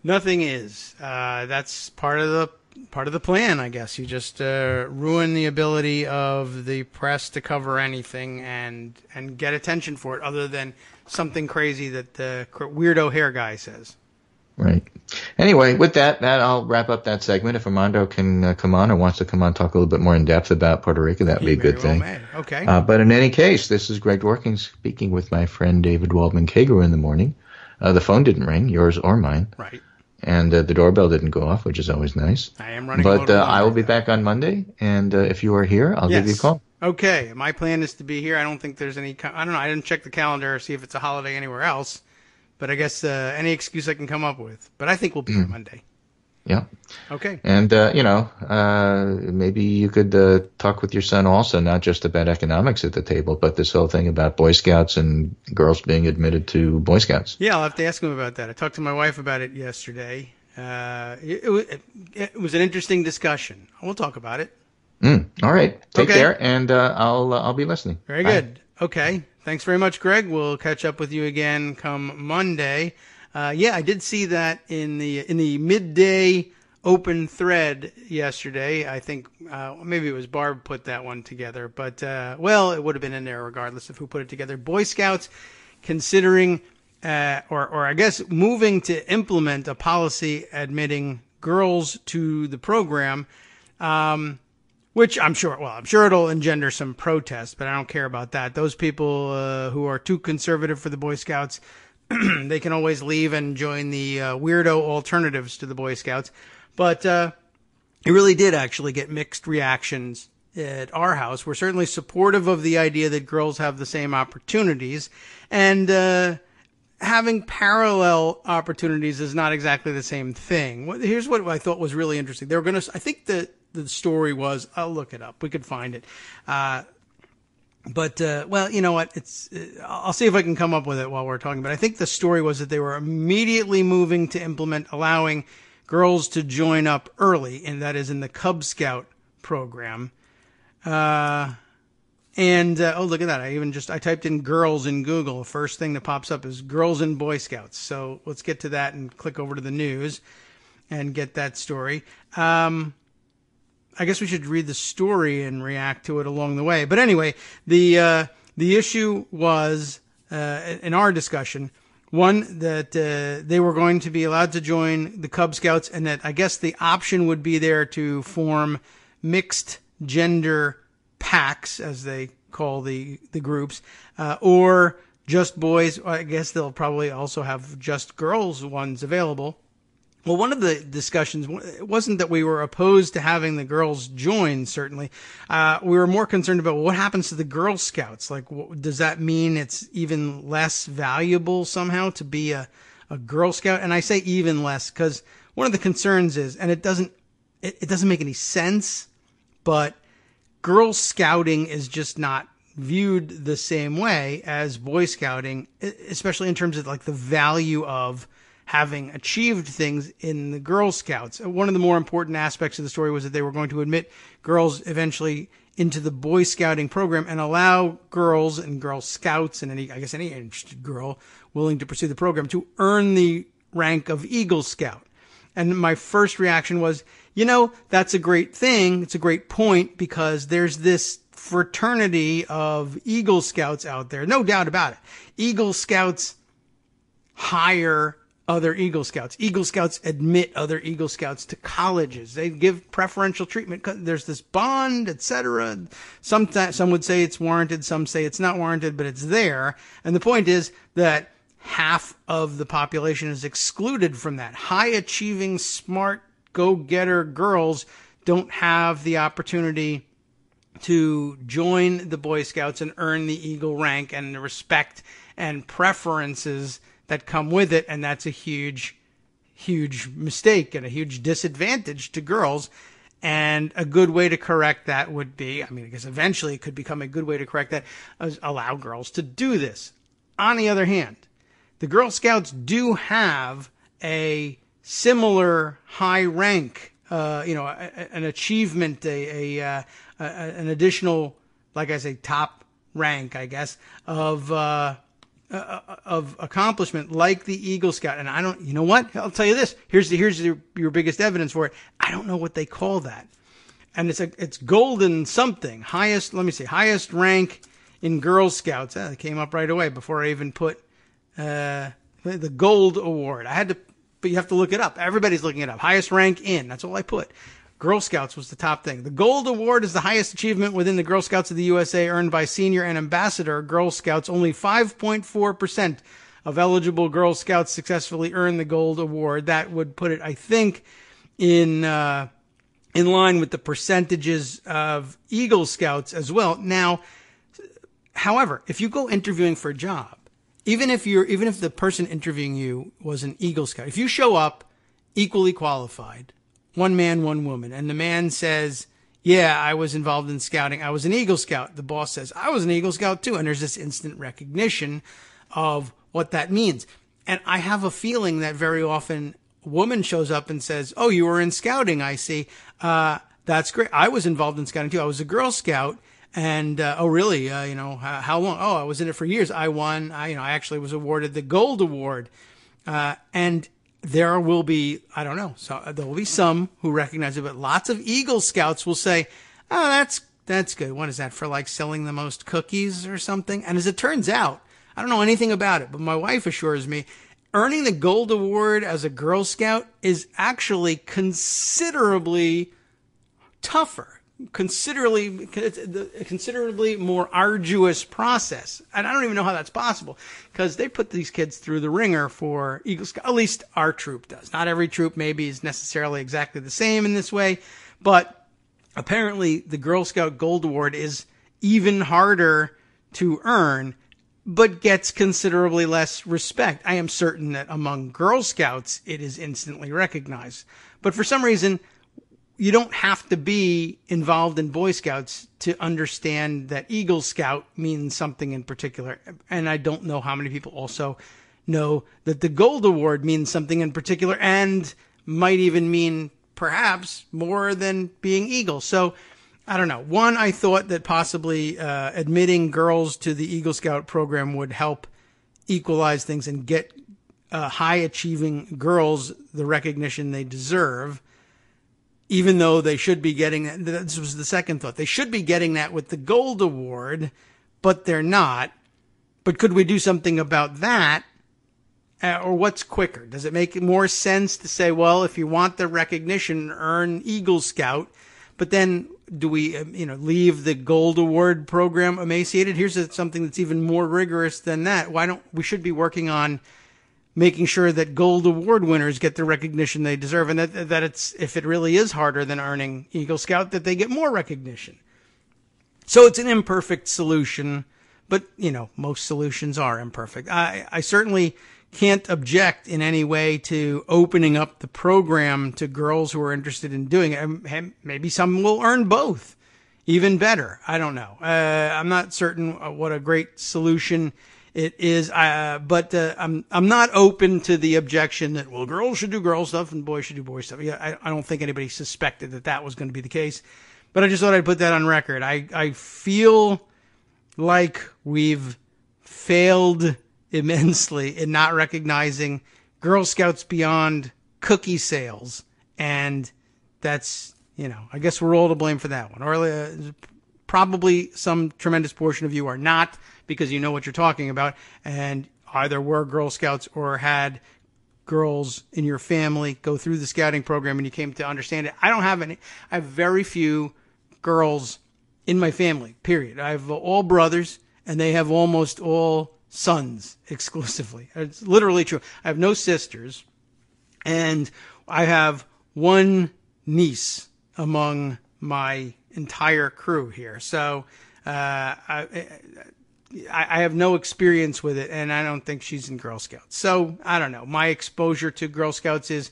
Nothing is. That's part of the plan, I guess. You just ruin the ability of the press to cover anything and get attention for it, other than something crazy that the weirdo hair guy says. Right. Anyway, with that, I'll wrap up that segment. If Armando can come on or wants to come on, talk a little bit more in depth about Puerto Rico, that'd be a good thing. Okay. But in any case, this is Greg Dworkin speaking with my friend David Waldman Kagro in the morning. The phone didn't ring, yours or mine. Right. And the doorbell didn't go off, which is always nice. I am running. But I will be back on Monday, and if you are here, I'll give you a call. Okay. My plan is to be here. I don't think there's any. I don't know. I didn't check the calendar or see if it's a holiday anywhere else. But I guess any excuse I can come up with. But I think we'll be here Monday. Yeah. Okay. And, maybe you could talk with your son also, not just about economics at the table, but this whole thing about Boy Scouts and girls being admitted to Boy Scouts. Yeah, I'll have to ask him about that. I talked to my wife about it yesterday. It was an interesting discussion. We'll talk about it. All right. Take care, and I'll be listening. Very good. Okay. Thanks very much, Greg. We'll catch up with you again come Monday. I did see that in the midday open thread yesterday. I think maybe it was Barb put that one together, but it would have been in there regardless of who put it together. Boy Scouts considering, or I guess moving to implement a policy admitting girls to the program. Which I'm sure it'll engender some protest, but I don't care about that. Those people who are too conservative for the Boy Scouts, they can always leave and join the weirdo alternatives to the Boy Scouts. But it really did actually get mixed reactions at our house. We're certainly supportive of the idea that girls have the same opportunities, and having parallel opportunities is not exactly the same thing. Here's what I thought was really interesting. They were going to, I think the story was, I'll look it up. We could find it. You know what? I'll see if I can come up with it while we're talking. But I think the story was that they were immediately moving to implement allowing girls to join up early, and that is in the Cub Scout program. Look at that. I typed in girls in Google. The first thing that pops up is girls in Boy Scouts. So let's get to that and click over to the news and get that story. I guess we should read the story and react to it along the way. But anyway, the issue was, in our discussion, one, that they were going to be allowed to join the Cub Scouts, and that I guess the option would be there to form mixed gender packs, as they call the groups, or just boys. I guess they'll probably also have just girls ones available. Well, one of the discussions, it wasn't that we were opposed to having the girls join, certainly. We were more concerned about what happens to the Girl Scouts. Like, does that mean it's even less valuable somehow to be a Girl Scout? And I say even less because one of the concerns is, and it doesn't make any sense, but Girl Scouting is just not viewed the same way as Boy Scouting, especially in terms of like the value of having achieved things in the Girl Scouts. One of the more important aspects of the story was that they were going to admit girls eventually into the Boy Scouting program and allow girls and Girl Scouts and any interested girl willing to pursue the program to earn the rank of Eagle Scout. And my first reaction was, that's a great thing. It's a great point because there's this fraternity of Eagle Scouts out there. No doubt about it. Eagle Scouts hire other Eagle Scouts. Eagle Scouts admit other Eagle Scouts to colleges. They give preferential treatment. There's this bond, etc. Some would say it's warranted. Some say it's not warranted, but it's there. And the point is that half of the population is excluded from that. High-achieving, smart, go-getter girls don't have the opportunity to join the Boy Scouts and earn the Eagle rank and the respect and preferences that come with it, and that's a huge, huge mistake and a huge disadvantage to girls. And a good way to correct that would be, I guess eventually it could become a good way to correct that, is allow girls to do this. On the other hand, the Girl Scouts do have a similar high rank, an achievement, an additional, like I say, top rank, I guess, of accomplishment like the Eagle Scout. And you know what? I'll tell you this. Here's your biggest evidence for it. I don't know what they call that. And it's golden something. Highest rank in Girl Scouts. It came up right away before I even put, the gold award. But you have to look it up. Everybody's looking it up. Highest rank in. That's all I put. Girl Scouts was the top thing. The Gold Award is the highest achievement within the Girl Scouts of the USA earned by senior and ambassador Girl Scouts. Only 5.4% of eligible Girl Scouts successfully earn the Gold Award. That would put it, I think, in line with the percentages of Eagle Scouts as well. Now, however, if you go interviewing for a job, even if the person interviewing you was an Eagle Scout, if you show up equally qualified, one man, one woman, and the man says, yeah, I was involved in scouting, I was an Eagle Scout. The boss says, I was an Eagle Scout too. And there's this instant recognition of what that means. And I have a feeling that very often a woman shows up and says, oh, you were in scouting, I see. That's great. I was involved in scouting too. I was a Girl Scout. And, oh, really? How long? Oh, I was in it for years. I won. I actually was awarded the Gold Award. And there will be, I don't know. So there will be some who recognize it, but lots of Eagle Scouts will say, oh, that's good. What is that, for like selling the most cookies or something? And as it turns out, I don't know anything about it, but my wife assures me earning the Gold Award as a Girl Scout is actually considerably tougher. Considerably more arduous process. And I don't even know how that's possible, because they put these kids through the ringer for Eagle Scout. At least our troop does. Not every troop maybe is necessarily exactly the same in this way, but apparently the Girl Scout Gold Award is even harder to earn, but gets considerably less respect. I am certain that among Girl Scouts it is instantly recognized. But for some reason, you don't have to be involved in Boy Scouts to understand that Eagle Scout means something in particular. And I don't know how many people also know that the Gold Award means something in particular and might even mean perhaps more than being Eagle. So I don't know. One, I thought that possibly admitting girls to the Eagle Scout program would help equalize things and get high achieving girls the recognition they deserve. Even though they should be getting that, this was the second thought. They should be getting that with the Gold Award, but they're not. But could we do something about that? Or what's quicker? Does it make more sense to say, well, if you want the recognition, earn Eagle Scout, but then do we, leave the Gold Award program emaciated? Here's something that's even more rigorous than that. We should be working on making sure that Gold Award winners get the recognition they deserve, and that it's, if it really is harder than earning Eagle Scout, that they get more recognition. So it's an imperfect solution, but, most solutions are imperfect. I certainly can't object in any way to opening up the program to girls who are interested in doing it. Maybe some will earn both. Even better. I don't know. I'm not certain what a great solution it is, but I'm not open to the objection that, well, girls should do girl stuff and boys should do boy stuff. Yeah, I don't think anybody suspected that was going to be the case, but I just thought I'd put that on record. I feel like we've failed immensely in not recognizing Girl Scouts beyond cookie sales, and that's, I guess we're all to blame for that one. Or probably some tremendous portion of you are not, because you know what you're talking about, and either were Girl Scouts or had girls in your family go through the scouting program and you came to understand it. I don't have any. I have very few girls in my family, period. I have all brothers, and they have almost all sons exclusively. It's literally true. I have no sisters, and I have one niece among my entire crew here. So I have no experience with it, and I don't think she's in Girl Scouts. So, I don't know. My exposure to Girl Scouts is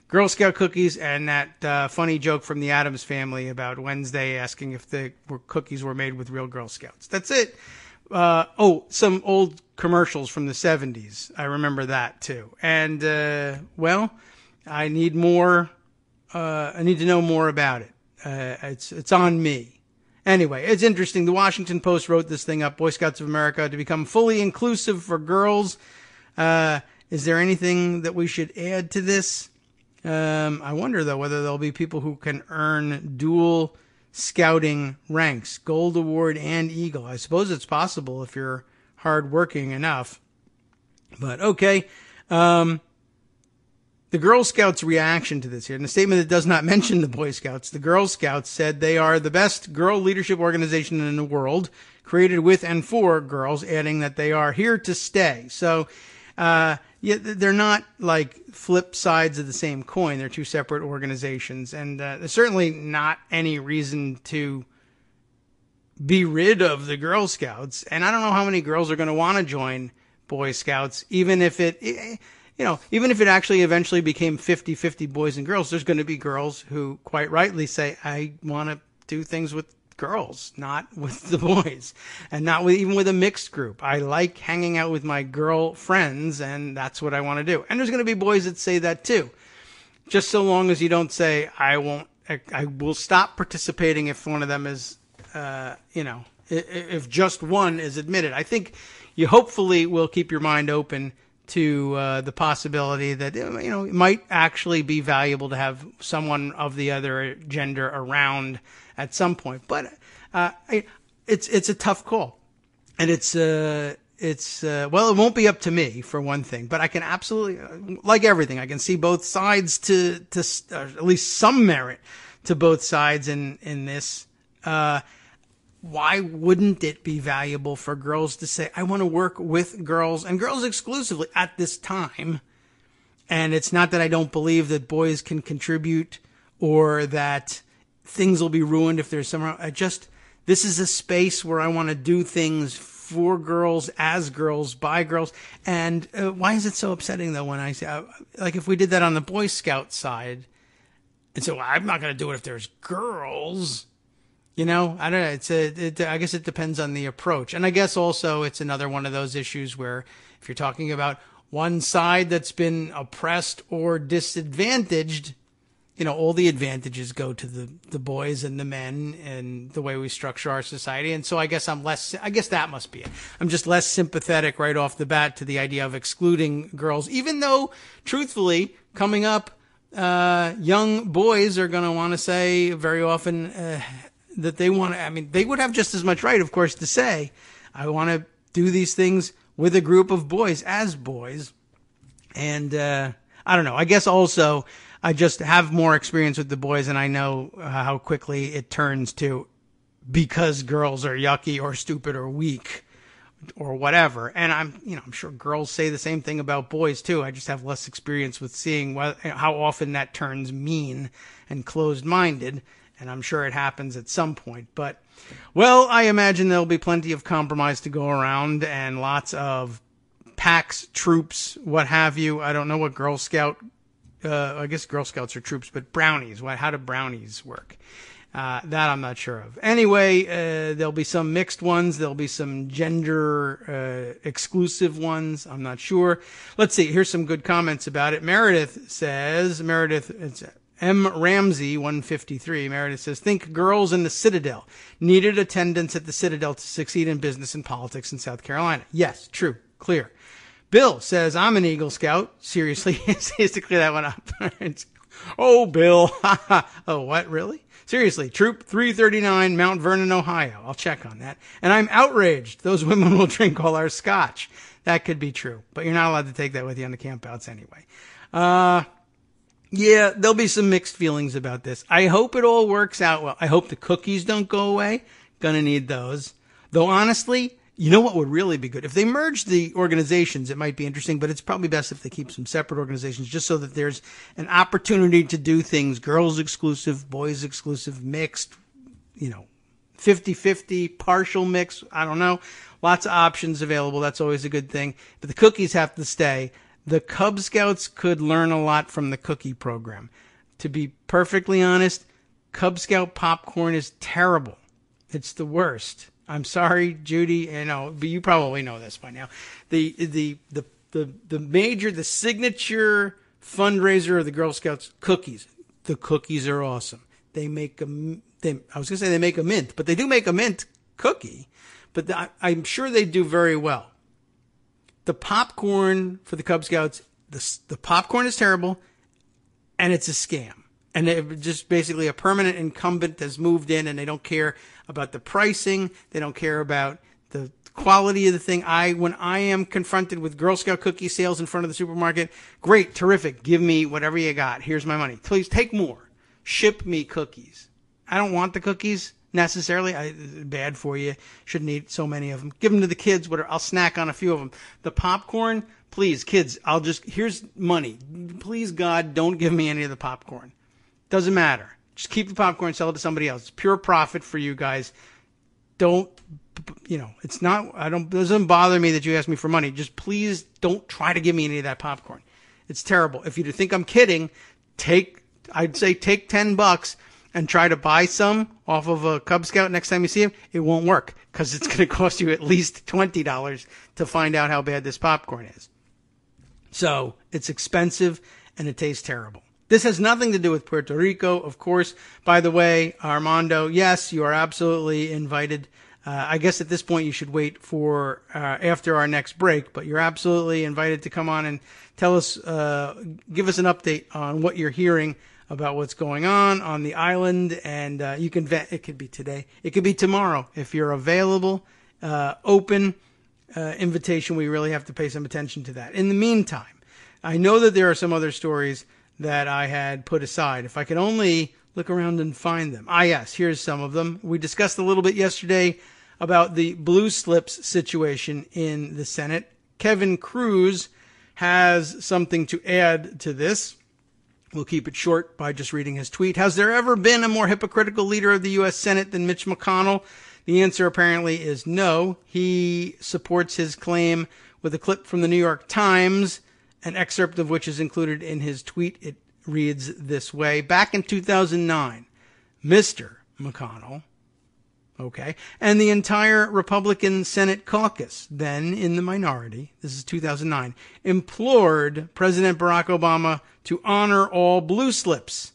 Girl Scout cookies and that funny joke from the Addams Family about Wednesday asking if the cookies were made with real Girl Scouts. That's it. Some old commercials from the 70s. I remember that, too. And, I need more. I need to know more about it. It's on me. Anyway, it's interesting. The Washington Post wrote this thing up, Boy Scouts of America, to become fully inclusive for girls. Is there anything that we should add to this? I wonder, though, whether there'll be people who can earn dual scouting ranks, Gold Award and Eagle. I suppose it's possible if you're hardworking enough. But, okay. The Girl Scouts' reaction to this here, in a statement that does not mention the Boy Scouts, the Girl Scouts said they are the best girl leadership organization in the world, created with and for girls, adding that they are here to stay. So, they're not like flip sides of the same coin. They're two separate organizations, and there's certainly not any reason to be rid of the Girl Scouts. And I don't know how many girls are going to want to join Boy Scouts, even if it actually eventually became 50-50 boys and girls. There's going to be girls who quite rightly say, I want to do things with girls, not with the boys, and not even with a mixed group. I like hanging out with my girl friends, and that's what I want to do. And there's going to be boys that say that too. Just so long as you don't say, I will stop participating if one of them is, if just one is admitted. I think you hopefully will keep your mind open to the possibility that, it might actually be valuable to have someone of the other gender around at some point. But it's a tough call. And it won't be up to me, for one thing. But I can absolutely, like everything, I can see both sides to at least some merit to both sides in this. Why wouldn't it be valuable for girls to say, I want to work with girls and girls exclusively at this time? And it's not that I don't believe that boys can contribute or that things will be ruined if there's somehow. This is a space where I want to do things for girls, as girls, by girls. And why is it so upsetting, though, when I say, like, if we did that on the Boy Scout side, and so I'm not going to do it if there's girls. I don't know. I guess it depends on the approach. And I guess also it's another one of those issues where if you're talking about one side that's been oppressed or disadvantaged, all the advantages go to the boys and the men and the way we structure our society. And so I guess that must be it. I'm just less sympathetic right off the bat to the idea of excluding girls, even though truthfully coming up, young boys are going to want to say very often, that they want to, they would have just as much right, of course, to say, I want to do these things with a group of boys, as boys. And, I don't know. I guess also I just have more experience with the boys, and I know how quickly it turns to because girls are yucky or stupid or weak or whatever. And I'm sure girls say the same thing about boys too. I just have less experience with seeing how often that turns mean and closed-minded. And I'm sure it happens at some point. But, I imagine there'll be plenty of compromise to go around and lots of packs, troops, what have you. I don't know what Girl Scout, I guess Girl Scouts are troops, but brownies. How do brownies work? That I'm not sure of. Anyway, there'll be some mixed ones. There'll be some gender exclusive ones. I'm not sure. Let's see. Here's some good comments about it. Meredith says, it's M. Ramsey, 153, Meredith says, think girls in the Citadel needed attendance at the Citadel to succeed in business and politics in South Carolina. Yes, true, clear. Bill says, I'm an Eagle Scout. Seriously, has to clear that one up. Oh, Bill. Oh, what, really? Seriously, Troop 339, Mount Vernon, Ohio. I'll check on that. And I'm outraged. Those women will drink all our scotch. That could be true, but you're not allowed to take that with you on the campouts anyway. Yeah, there'll be some mixed feelings about this. I hope it all works out well. I hope the cookies don't go away. Gonna need those. Though honestly, you know what would really be good? If they merge the organizations, it might be interesting, but it's probably best if they keep some separate organizations just so that there's an opportunity to do things, girls exclusive, boys exclusive, mixed, 50-50, partial mix. I don't know. Lots of options available. That's always a good thing. But the cookies have to stay. The Cub Scouts could learn a lot from the cookie program. To be perfectly honest, Cub Scout popcorn is terrible. It's the worst. I'm sorry, Judy, but you probably know this by now. The signature fundraiser of the Girl Scouts, cookies. The cookies are awesome. They make I was going to say they make a mint, but they do make a mint cookie. But I'm sure they do very well. The popcorn for the Cub Scouts, the popcorn is terrible, and it's a scam. And it just basically a permanent incumbent has moved in, and they don't care about the pricing. They don't care about the quality of the thing. When I am confronted with Girl Scout cookie sales in front of the supermarket, great, terrific. Give me whatever you got. Here's my money. Please take more. Ship me cookies. I don't want the cookies necessarily. Bad for you. Shouldn't eat so many of them. Give them to the kids. I'll snack on a few of them. The popcorn, please, kids, here's money. Please, God, don't give me any of the popcorn. Doesn't matter. Just keep the popcorn, sell it to somebody else. It's pure profit for you guys. It doesn't bother me that you ask me for money. Just please don't try to give me any of that popcorn. It's terrible. If you think I'm kidding, I'd say take $10 and try to buy some off of a Cub Scout next time you see him. It won't work because it's going to cost you at least $20 to find out how bad this popcorn is. So it's expensive and it tastes terrible. This has nothing to do with Puerto Rico, of course. By the way, Armando, yes, you are absolutely invited. I guess at this point you should wait for after our next break, but you're absolutely invited to come on and tell us, give us an update on what you're hearing about what's going on the island. And you can it could be today, it could be tomorrow if you're available. Open invitation. We really have to pay some attention to that. In the meantime, I know that there are some other stories that I had put aside. If I could only look around and find them. Yes, here's some of them. We discussed a little bit yesterday about the blue slips situation in the Senate. Kevin Cruz has something to add to this. We'll keep it short by just reading his tweet. Has there ever been a more hypocritical leader of the U.S. Senate than Mitch McConnell? The answer apparently is no. He supports his claim with a clip from the New York Times, an excerpt of which is included in his tweet. It reads this way. Back in 2009, Mr. McConnell, and the entire Republican Senate caucus, then in the minority, this is 2009, implored President Barack Obama to honor all blue slips.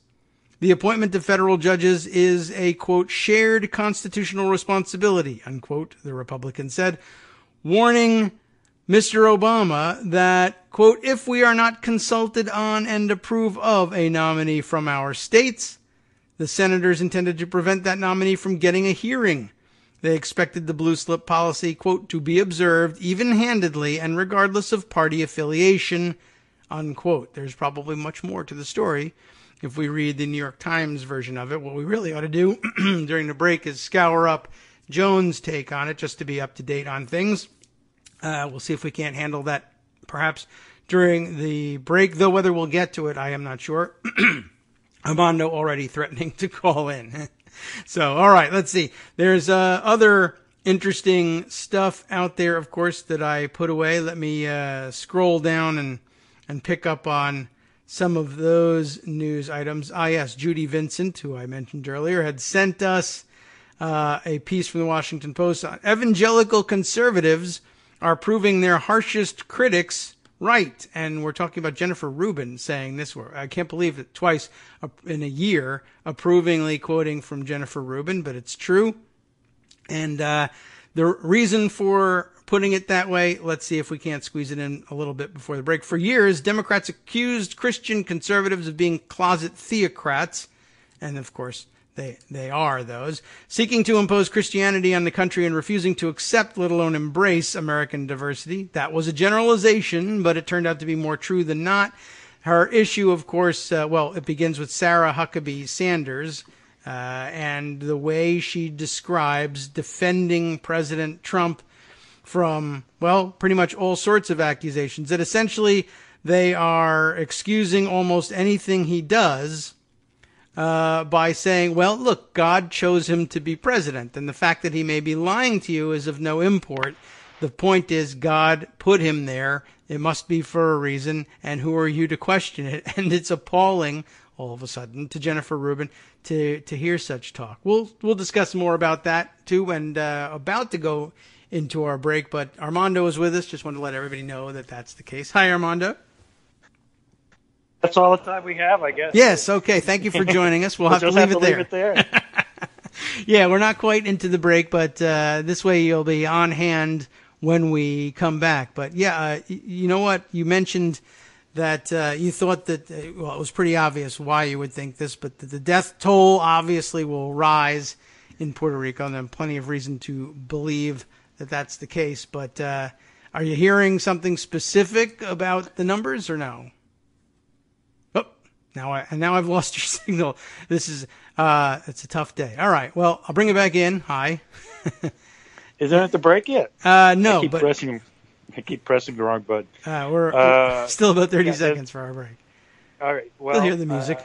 The appointment of federal judges is a, quote, shared constitutional responsibility, unquote, the Republican said, warning Mr. Obama that, quote, if we are not consulted on and approve of a nominee from our states, the senators intended to prevent that nominee from getting a hearing. They expected the blue slip policy, quote, to be observed even-handedly and regardless of party affiliation, unquote. There's probably much more to the story if we read the New York Times version of it. What we really ought to do during the break is scour up Jones' take on it just to be up to date on things. We'll see if we can't handle that perhaps during the break, though whether we'll get to it, I am not sure. Armando already threatening to call in. So, all right, let's see. There's other interesting stuff out there, of course, that I put away. Let me scroll down and pick up on some of those news items. Yes, Judy Vincent, who I mentioned earlier, had sent us a piece from the Washington Post on evangelical conservatives are proving their harshest critics right. And we're talking about Jennifer Rubin saying this. I can't believe it twice in a year, approvingly quoting from Jennifer Rubin, but it's true. And the reason for putting it that way, let's see if we can't squeeze it in a little bit before the break. For years, Democrats accused Christian conservatives of being closet theocrats. And of course, they are those, seeking to impose Christianity on the country and refusing to accept, let alone embrace, American diversity. That was a generalization, but it turned out to be more true than not. Her issue, of course, it begins with Sarah Huckabee Sanders and the way she describes defending President Trump from, pretty much all sorts of accusations, that essentially they are excusing almost anything he does by saying, well, look, God chose him to be president, and the fact that he may be lying to you is of no import. The point is, God put him there. It must be for a reason, and who are you to question it? And it's appalling, all of a sudden, to Jennifer Rubin to hear such talk. We'll discuss more about that, too, and about to go into our break, but Armando is with us. Just wanted to let everybody know that that's the case. Hi, Armando. That's all the time we have, I guess. Yes, okay. Thank you for joining us. We'll have to leave it there. Yeah, we're not quite into the break, but this way you'll be on hand when we come back. But yeah, you know what? You mentioned that you thought that, well, it was pretty obvious why you would think this, but the death toll obviously will rise in Puerto Rico, and there's plenty of reason to believe that that's the case. But are you hearing something specific about the numbers or no? Now I've lost your signal. This is it's a tough day. All right. Well, I'll bring it back in. Hi. Isn't it the break yet? No. I keep pressing the wrong button. We're still about 30 seconds for our break. All right. Well, Still hear the music.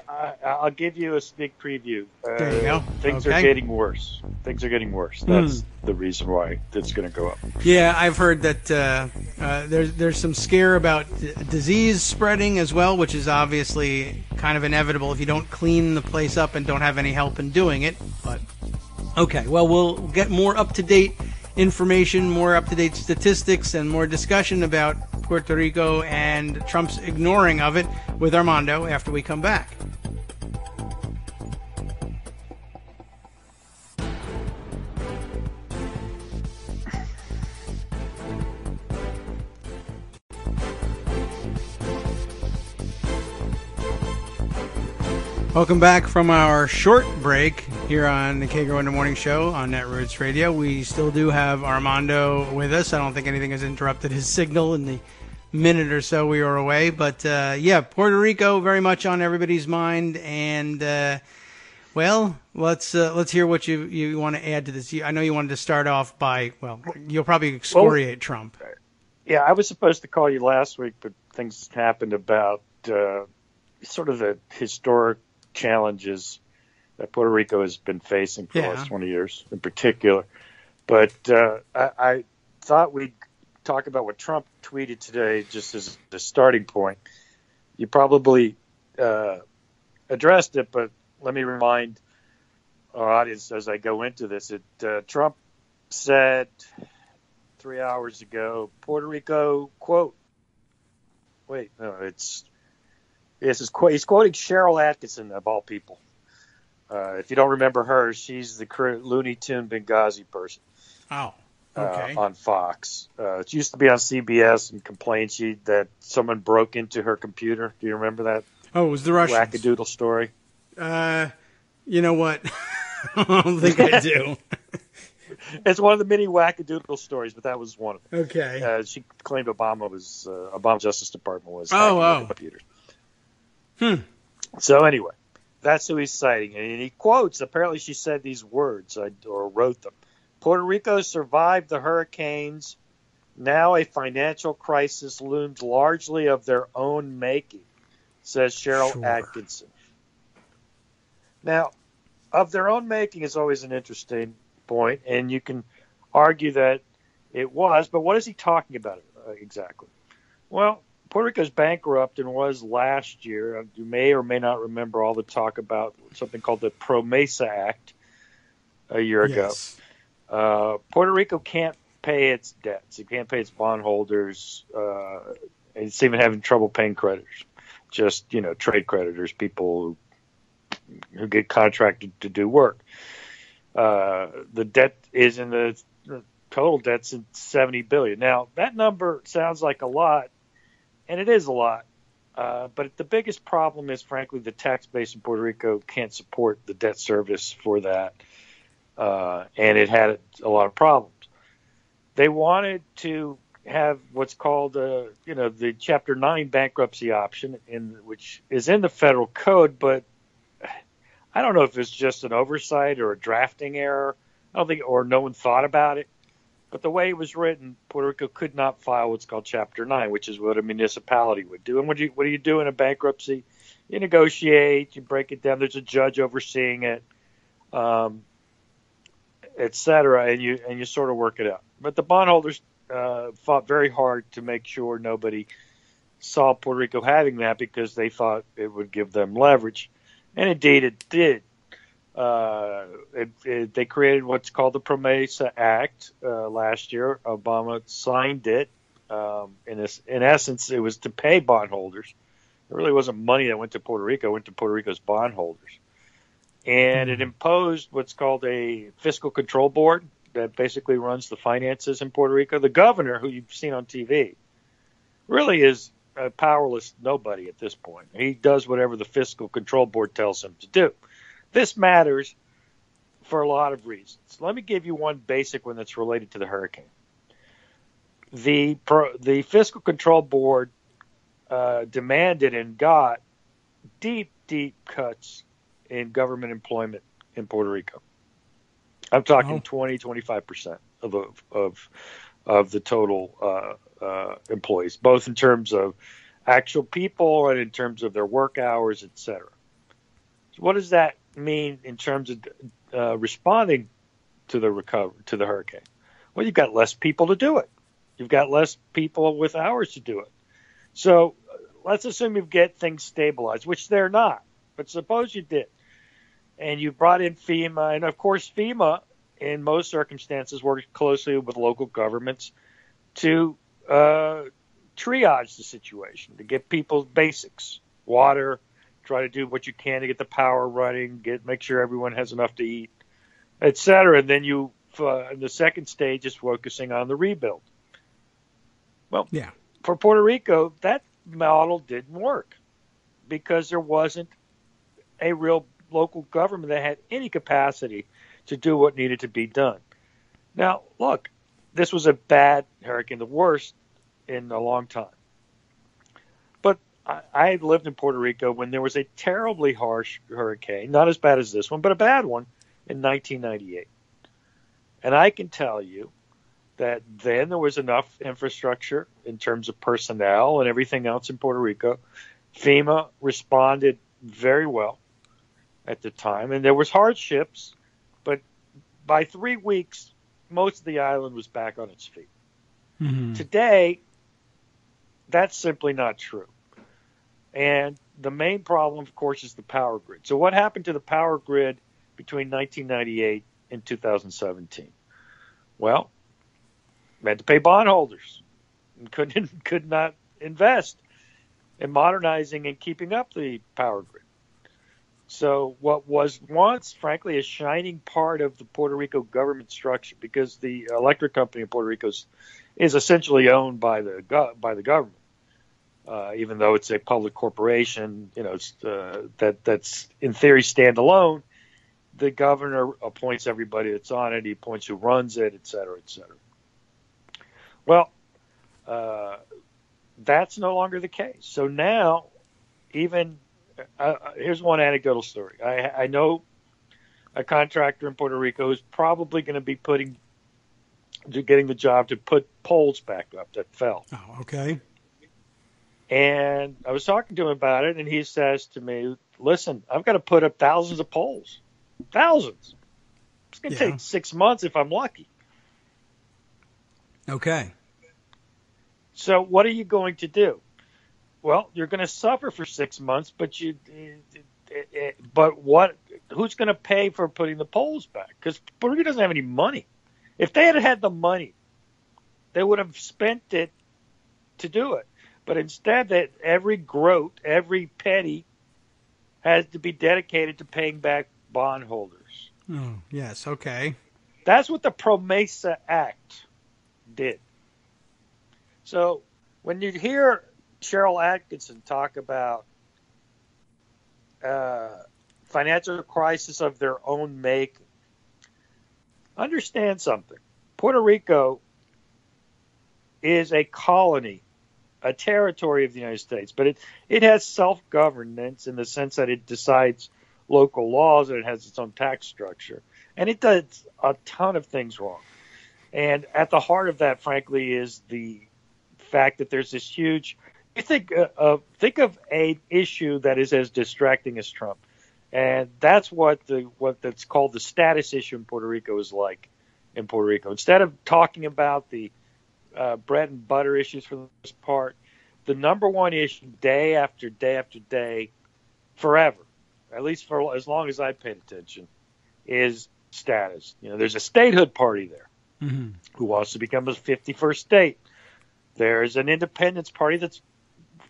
I'll give you a sneak preview. There you go. Things are getting worse. Things are getting worse. That's the reason why it's going to go up. Yeah, I've heard that there's some scare about disease spreading as well, which is obviously kind of inevitable if you don't clean the place up and don't have any help in doing it. But okay, well, we'll get more up-to-date information, more up-to-date statistics, and more discussion about Puerto Rico and Trump's ignoring of it with Armando after we come back. Welcome back from our short break here on the Kagro in the Morning Show on Netroots Radio. We still do have Armando with us. I don't think anything has interrupted his signal in the minute or so we were away. But, yeah, Puerto Rico very much on everybody's mind. And, well, let's hear what you want to add to this. I know you wanted to start off by, well, you'll probably excoriate Trump. Yeah, I was supposed to call you last week, but things happened about sort of the historic challenges that Puerto Rico has been facing for the last 20 years in particular. But I thought we'd talk about what Trump tweeted today just as the starting point. You probably addressed it, but let me remind our audience as I go into this. Trump said 3 hours ago, Puerto Rico, quote, wait, no, he's quoting Cheryl Atkinson, of all people. If you don't remember her, she's the Looney Tune Benghazi person. Oh, okay. On Fox. She used to be on CBS and complained that someone broke into her computer. Do you remember that? Oh, it was the Russians. Wackadoodle story. You know what? I don't think I do. It's one of the many wackadoodle stories, but that was one of them. Okay. She claimed Obama's Justice Department was hacking the computers. So anyway, that's who he's citing. And he quotes, apparently she said these words or wrote them. Puerto Rico survived the hurricanes. Now a financial crisis looms largely of their own making, says Cheryl Atkinson. Now, of their own making is always an interesting point, and you can argue that it was, but what is he talking about exactly? Well, Puerto Rico's bankrupt and was last year. You may or may not remember all the talk about something called the Promesa Act a year ago. Puerto Rico can't pay its debts. It can't pay its bondholders. It's even having trouble paying creditors, just, trade creditors, people who get contracted to do work. The debt is in the total debt's in $70 billion. Now, that number sounds like a lot, and it is a lot. But the biggest problem is, frankly, the tax base in Puerto Rico can't support the debt service for that. And it had a lot of problems. They wanted to have what's called, the Chapter 9 bankruptcy option, which is in the federal code, but I don't know if it's just an oversight or a drafting error. I don't think, or no one thought about it. But the way it was written, Puerto Rico could not file what's called Chapter 9, which is what a municipality would do. And what do you do in a bankruptcy? You negotiate, you break it down. There's a judge overseeing it, et cetera, and you sort of work it out. But the bondholders fought very hard to make sure nobody saw Puerto Rico having that because they thought it would give them leverage. And indeed it did. They created what's called the Promesa Act last year. Obama signed it. In essence, it was to pay bondholders. It really wasn't money that went to Puerto Rico. It went to Puerto Rico's bondholders. And it imposed what's called a fiscal control board that basically runs the finances in Puerto Rico. The governor, who you've seen on TV, really is a powerless nobody at this point. He does whatever the fiscal control board tells him to do. This matters for a lot of reasons. Let me give you one basic one that's related to the hurricane. The fiscal control board demanded and got deep cuts in government employment in Puerto Rico. I'm talking 20-25% of the total employees, both in terms of actual people and in terms of their work hours, etc. So what does that mean in terms of responding to the hurricane? Well, you've got less people to do it. You've got less people with hours to do it. So let's assume you get things stabilized, which they're not. But suppose you did. And you brought in FEMA. And, of course, FEMA, in most circumstances, works closely with local governments to triage the situation, to get people's basics, water, try to do what you can to get the power running, make sure everyone has enough to eat, et cetera. And then the second stage is focusing on the rebuild. Well, for Puerto Rico, that model didn't work because there wasn't a real local government that had any capacity to do what needed to be done. Now, look, this was a bad hurricane, the worst in a long time. But I had lived in Puerto Rico when there was a terribly harsh hurricane, not as bad as this one, but a bad one in 1998. And I can tell you that then there was enough infrastructure in terms of personnel and everything else in Puerto Rico. FEMA responded very well at the time, and there was hardships, but by 3 weeks, most of the island was back on its feet. Mm-hmm. Today, that's simply not true. And the main problem, of course, is the power grid. So what happened to the power grid between 1998 and 2017? Well, we had to pay bondholders and could not invest in modernizing and keeping up the power grid. So what was once, frankly, a shining part of the Puerto Rico government structure, because the electric company in Puerto Rico is essentially owned by the government, even though it's a public corporation, that's in theory standalone. The governor appoints everybody that's on it. He appoints who runs it, et cetera, et cetera. Well, that's no longer the case. So now, even here's one anecdotal story. I know a contractor in Puerto Rico who's probably going to be getting the job to put poles back up that fell. Oh, okay. And I was talking to him about it, and he says to me, "Listen, I've got to put up thousands of poles, thousands. It's going to take 6 months if I'm lucky." Okay. So what are you going to do? Well, you're going to suffer for 6 months, but who's going to pay for putting the poles back? Because Puerto Rico doesn't have any money. If they had the money, they would have spent it to do it. But instead, that every groat, every penny has to be dedicated to paying back bondholders. Oh, yes, okay. That's what the Promesa Act did. So when you hear Cheryl Atkinson talk about financial crisis of their own make, understand something. Puerto Rico is a colony, a territory of the United States, but it has self-governance in the sense that it decides local laws and it has its own tax structure. And it does a ton of things wrong. And at the heart of that, frankly, is the fact that there's this huge You think of an issue that is as distracting as Trump, and that's what that's called the status issue in Puerto Rico is like. In Puerto Rico, instead of talking about the bread and butter issues for the most part, the number one issue day after day after day, forever, at least for as long as I paid attention, is status. There's a statehood party there who wants to become a 51st state. There's an independence party that's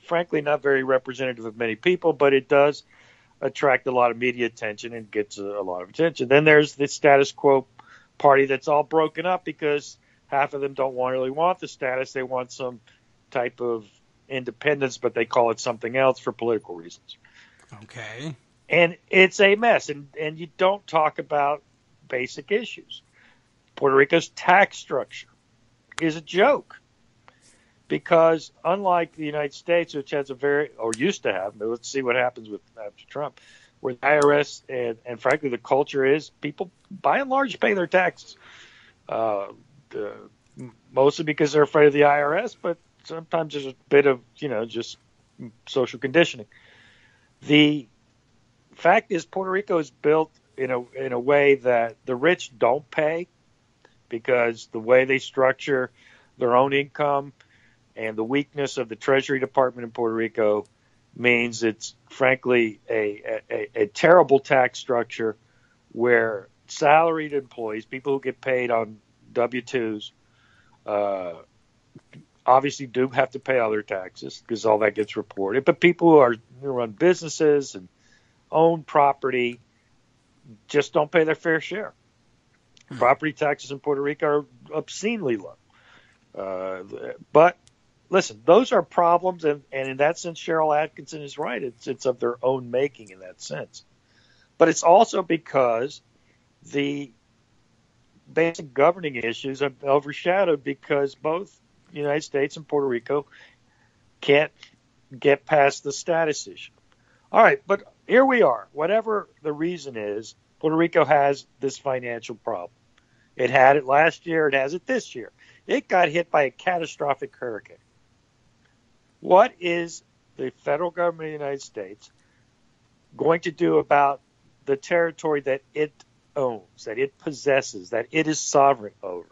frankly not very representative of many people, but it does attract a lot of media attention and gets a lot of attention. Then there's the status quo party that's all broken up because half of them don't really want the status. They want some type of independence, but they call it something else for political reasons. Okay. And it's a mess. And you don't talk about basic issues. Puerto Rico's tax structure is a joke because unlike the United States, which has used to have, but let's see what happens after Trump, where the IRS and frankly the culture is people by and large pay their taxes, mostly because they're afraid of the IRS, but sometimes there's a bit of just social conditioning. The fact is Puerto Rico is built in a way that the rich don't pay because the way they structure their own income and the weakness of the Treasury Department in Puerto Rico means it's frankly a terrible tax structure where salaried employees, people who get paid on W-2s, obviously do have to pay all their taxes because all that gets reported. But people who run businesses and own property just don't pay their fair share. Property taxes in Puerto Rico are obscenely low. But listen, those are problems, and in that sense, Cheryl Atkinson is right. It's of their own making in that sense. But it's also because the basic governing issues are overshadowed because both the United States and Puerto Rico can't get past the status issue. All right, but here we are. Whatever the reason is, Puerto Rico has this financial problem. It had it last year. It has it this year. It got hit by a catastrophic hurricane. What is the federal government of the United States going to do about the territory that it owns, that it possesses, that it is sovereign over?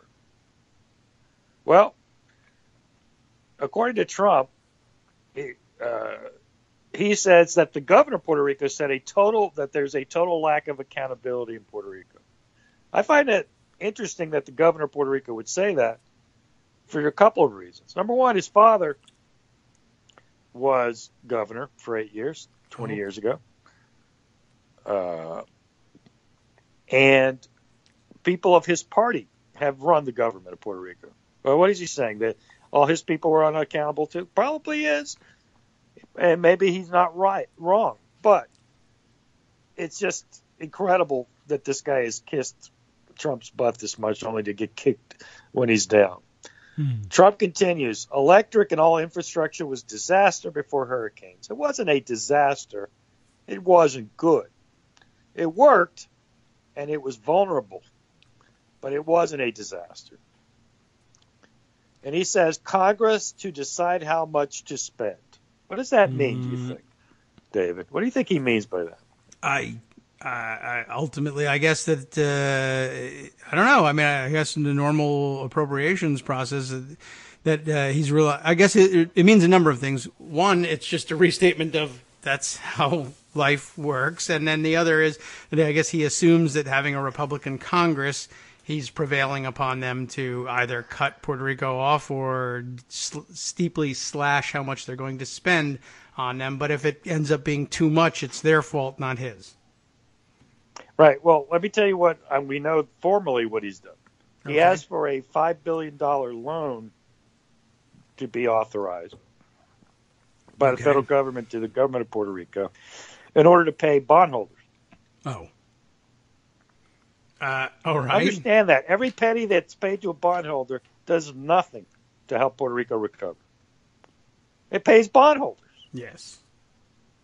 Well, according to Trump, he says that the governor of Puerto Rico said that there's a total lack of accountability in Puerto Rico. I find it interesting that the governor of Puerto Rico would say that for a couple of reasons. Number one, his father was governor for 8 years, 20 years ago. And people of his party have run the government of Puerto Rico. Well, what is he saying? That all his people were unaccountable too? Probably is. And maybe he's not wrong. But it's just incredible that this guy has kissed Trump's butt this much only to get kicked when he's down. Trump continues, electric and all infrastructure was disaster before hurricanes. It wasn't a disaster. It wasn't good. It worked, and it was vulnerable, but it wasn't a disaster. And he says, Congress to decide how much to spend. What does that mean, do you think, David? What do you think he means by that? I ultimately, I guess that I don't know. I mean, I guess in the normal appropriations process, that he's real. I guess it means a number of things. One, it's just a restatement of that's how life works, and then the other is that I guess he assumes that having a Republican Congress, he's prevailing upon them to either cut Puerto Rico off or steeply slash how much they're going to spend on them. But if it ends up being too much, it's their fault, not his. Right. Well, let me tell you what we know formally what he's done. He asked for a $5 billion loan to be authorized by the federal government to the government of Puerto Rico in order to pay bondholders. Oh. All right. Understand that. Every penny that's paid to a bondholder does nothing to help Puerto Rico recover. It pays bondholders. Yes.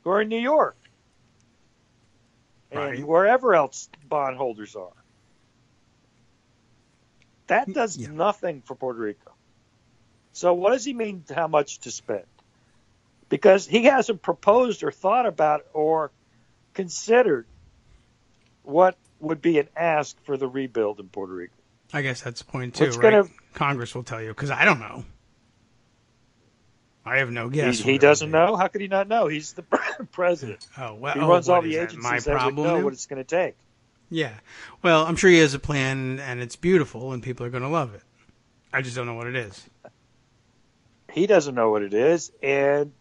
Who are in New York. And wherever else bondholders are. That does nothing for Puerto Rico. So what does he mean how much to spend? because he hasn't proposed or thought about or considered what would be an ask for the rebuild in Puerto Rico. I guess that's the point, too, What's right? gonna- Congress will tell you, because I don't know. I have no guess. He doesn't know? How could he not know? He's the president. Oh, well, He runs all what is the that, agencies my that would problem know now? what it's going to take. Yeah. Well, I'm sure he has a plan, and it's beautiful, and people are going to love it. I just don't know what it is. He doesn't know what it is, and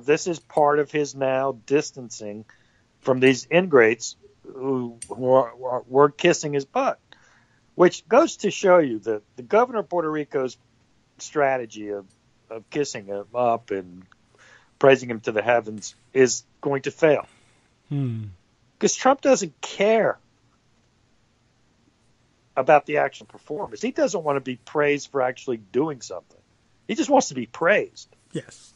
this is part of his now distancing from these ingrates who were kissing his butt, which goes to show you that the governor of Puerto Rico's strategy of kissing him up and praising him to the heavens is going to fail. Because Trump doesn't care about the actual performance. He doesn't want to be praised for actually doing something. He just wants to be praised. Yes.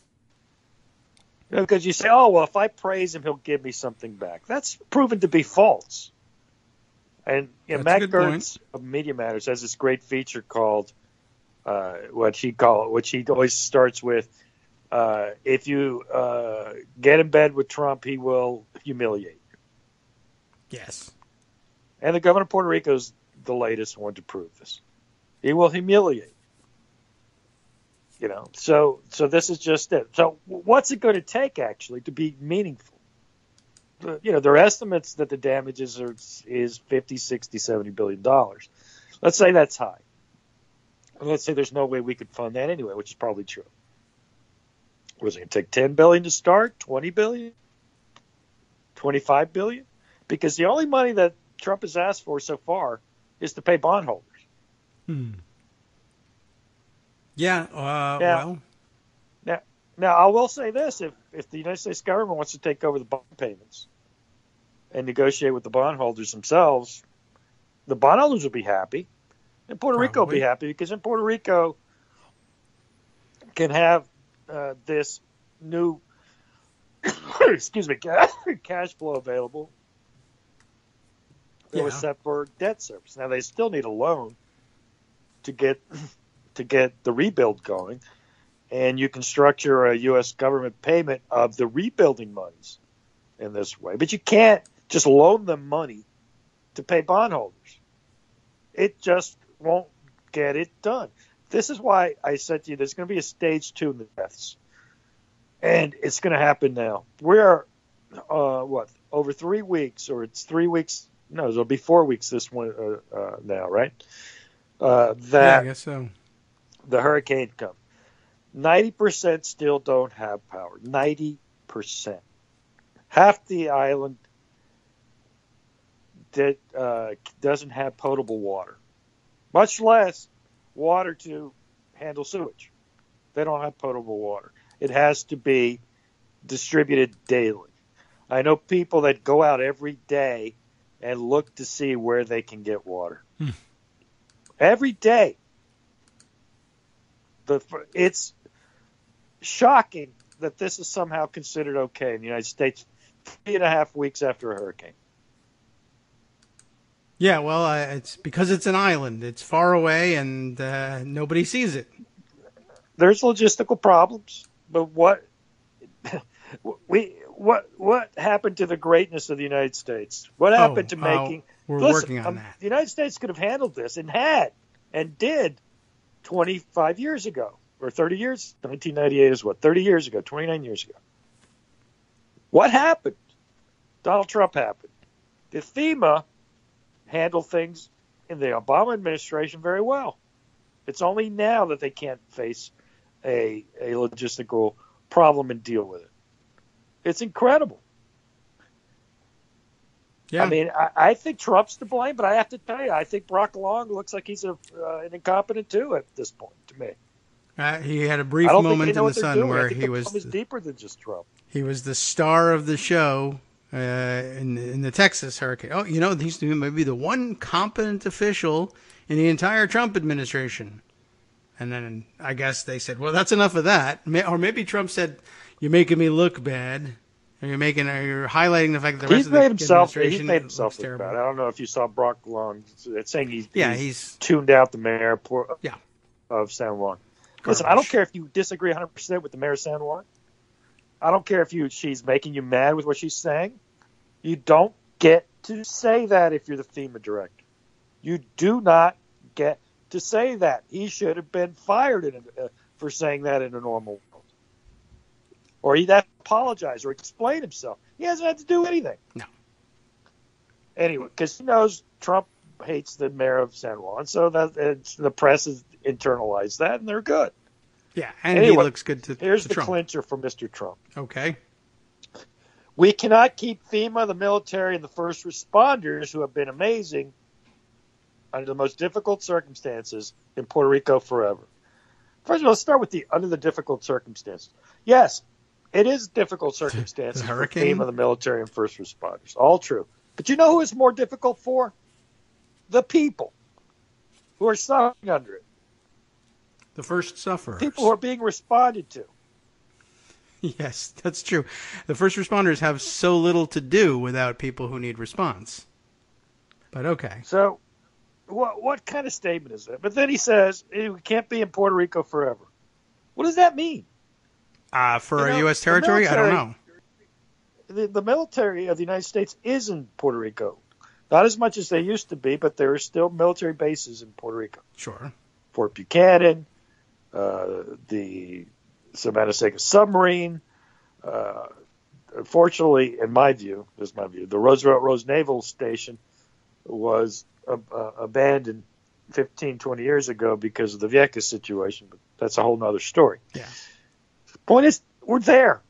Because you say, oh, well, if I praise him, he'll give me something back. That's proven to be false. And Matt Gertz of Media Matters has this great feature called which he always starts with, if you get in bed with Trump, he will humiliate you. Yes. And the governor of Puerto Rico is the latest one to prove this. He will humiliate. So this is just it. So what's it going to take, actually, to be meaningful? There are estimates that the damages is 50, 60, 70 billion dollars. Let's say that's high. And let's say there's no way we could fund that anyway, which is probably true. Was it going to take 10 billion to start? 20 billion? 25 billion? Because the only money that Trump has asked for so far is to pay bondholders. Yeah. Well. Now, I will say this: if the United States government wants to take over the bond payments and negotiate with the bondholders themselves, the bondholders will be happy, and Puerto Rico will be happy, because in Puerto Rico can have this new cash flow available that was set for debt service. Now, they still need a loan to get the rebuild going. And you can structure a U.S. government payment of the rebuilding monies in this way. But you can't just loan them money to pay bondholders. It just won't get it done. This is why I said to you there's going to be a stage 2 in the deaths. And it's going to happen now. We're, over 3 weeks, or it's 3 weeks. No, it'll be 4 weeks this one now, right? I guess so. The hurricane comes. 90% still don't have power. 90%. Half the island doesn't have potable water, much less water to handle sewage. They don't have potable water. It has to be distributed daily. I know people that go out every day and look to see where they can get water. Every day. It's shocking that this is somehow considered okay in the United States 3.5 weeks after a hurricane. Yeah, well, it's because it's an island. It's far away, and nobody sees it. There's logistical problems, but what happened to the greatness of the United States? What happened to making? We're working on that. The United States could have handled this and did 25 years ago. Or 30 years? 1998 is what? 30 years ago, 29 years ago. What happened? Donald Trump happened. The FEMA handled things in the Obama administration very well. It's only now that they can't face a logistical problem and deal with it. It's incredible. Yeah. I mean, I think Trump's to blame, but I have to tell you, I think Brock Long looks like he's an incompetent too at this point to me. He had a brief moment in the sun where he was deeper than just Trump. He was the star of the show in the Texas hurricane. Oh, he's maybe the one competent official in the entire Trump administration. And then I guess they said, well, that's enough of that. Or maybe Trump said, you're making me look bad. Or you're highlighting the fact that the rest of the administration he's made himself look bad. I don't know if you saw Brock Long saying he's tuned out the mayor of San Juan. Listen, I don't care if you disagree 100% with the mayor of San Juan. I don't care if she's making you mad with what she's saying. You don't get to say that if you're the FEMA director. You do not get to say that. He should have been fired for saying that in a normal world. Or he'd have to apologize or explain himself. He hasn't had to do anything. No. Anyway, because he knows Trump hates the mayor of San Juan, so the press has internalized that, and they're good. Yeah, and anyway, he looks good to here's to the Trump. clincher for Mr. Trump. Okay. We cannot keep FEMA, the military, and the first responders, who have been amazing, under the most difficult circumstances in Puerto Rico forever. First of all, let's start with under the difficult circumstances. Yes, it is difficult circumstances The for hurricane? FEMA, the military, and first responders. All true. But you know who it's more difficult for? The people who are suffering under it. The first sufferers. People who are being responded to. Yes, that's true. The first responders have so little to do without people who need response. But okay. So what kind of statement is that? But then he says, we can't be in Puerto Rico forever. What does that mean? For a U.S. territory? I don't know. The military of the United States is in Puerto Rico. Not as much as they used to be, but there are still military bases in Puerto Rico. Sure. Fort Buchanan, the Savannah Sega submarine. Unfortunately, in my view, this is my view, the Roosevelt Roads Naval Station was abandoned 15, 20 years ago because of the Vieques situation, but that's a whole nother story. Yeah. The point is, we're there.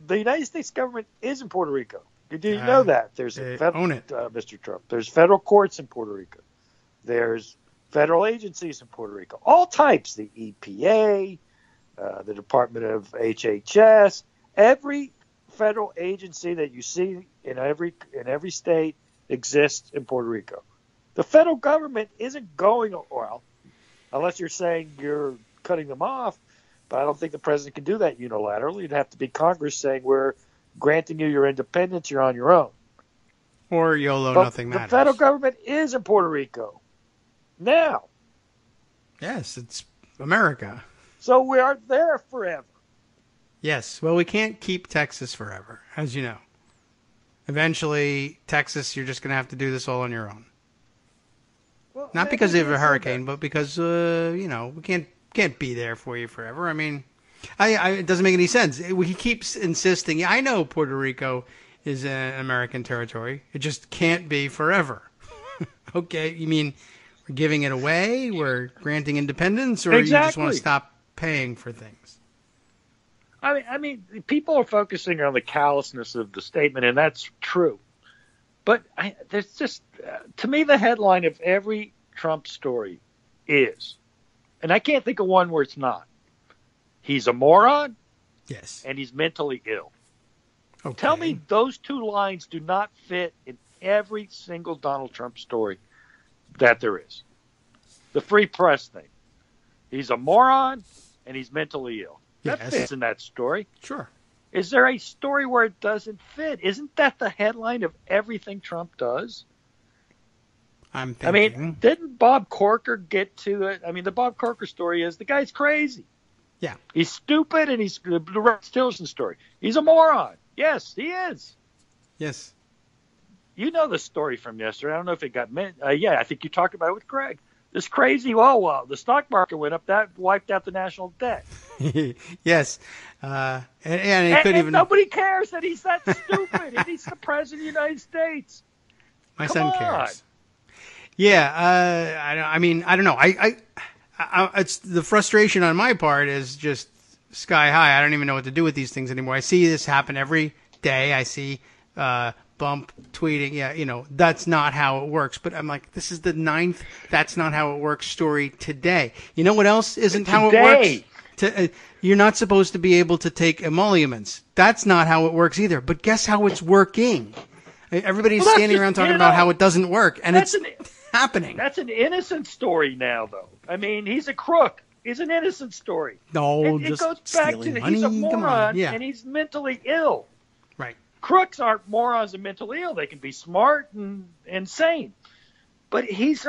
The United States government is in Puerto Rico. Do you know that? There's a federal, own it. Mr. Trump. There's federal courts in Puerto Rico. There's federal agencies in Puerto Rico, all types. The EPA, the Department of HHS, every federal agency that you see in every state exists in Puerto Rico. The federal government isn't going, well, unless you're saying you're cutting them off, but I don't think the president can do that unilaterally. It'd have to be Congress saying we're granting you your independence, you're on your own. Or YOLO, But nothing the matters. federal government is in Puerto Rico now. Yes, it's America. So we are there forever. Yes. Well, we can't keep Texas forever, as you know. Eventually, Texas, you're just going to have to do this all on your own. Well, Not maybe because of they a said hurricane, that. but because, we can't be there for you forever. I mean, it doesn't make any sense. He keeps insisting. I know Puerto Rico is an American territory. It just can't be forever. Okay, you mean we're giving it away? We're granting independence? Or you just want to Exactly. stop paying for things? I mean, people are focusing on the callousness of the statement, and that's true. But there's just, to me, the headline of every Trump story is, and I can't think of one where it's not, he's a moron Yes. and he's mentally ill. Okay. Tell me those two lines do not fit in every single Donald Trump story that there is. The free press thing. He's a moron and he's mentally ill. That Yes. fits in that story. Sure. Is there a story where it doesn't fit? Isn't that the headline of everything Trump does? I'm I thinking. mean, didn't Bob Corker get to it? I mean, the Bob Corker story is the guy's crazy. Yeah. He's stupid, and he's the Rex Tillerson story. He's a moron. Yes, he is. Yes. You know the story from yesterday. I don't know if it got meant. Yeah, I think you talked about it with Craig. This crazy, well, the stock market went up. That wiped out the national debt. Yes. And he And, couldn't and even. nobody cares that he's that stupid. And he's the president of the United States. My Come son on. cares. Yeah. I mean, I don't know. I it's the frustration on my part is just sky high. I don't even know what to do with these things anymore. I see this happen every day. I see Bump tweeting, yeah, that's not how it works. But I'm like, this is the 9th that's not how it works story today. You know what else isn't how it works? You're not supposed to be able to take emoluments. That's not how it works either. But guess how it's working? Everybody's Well, that's standing just, around talking about how it doesn't work, and it's happening. That's an innocent story now, though. I mean, he's a crook. It's an innocent story. No, It just goes back stealing to money. he's a Come moron on. Yeah. and he's mentally ill. Right. Crooks aren't morons and mentally ill. They can be smart and insane. But he's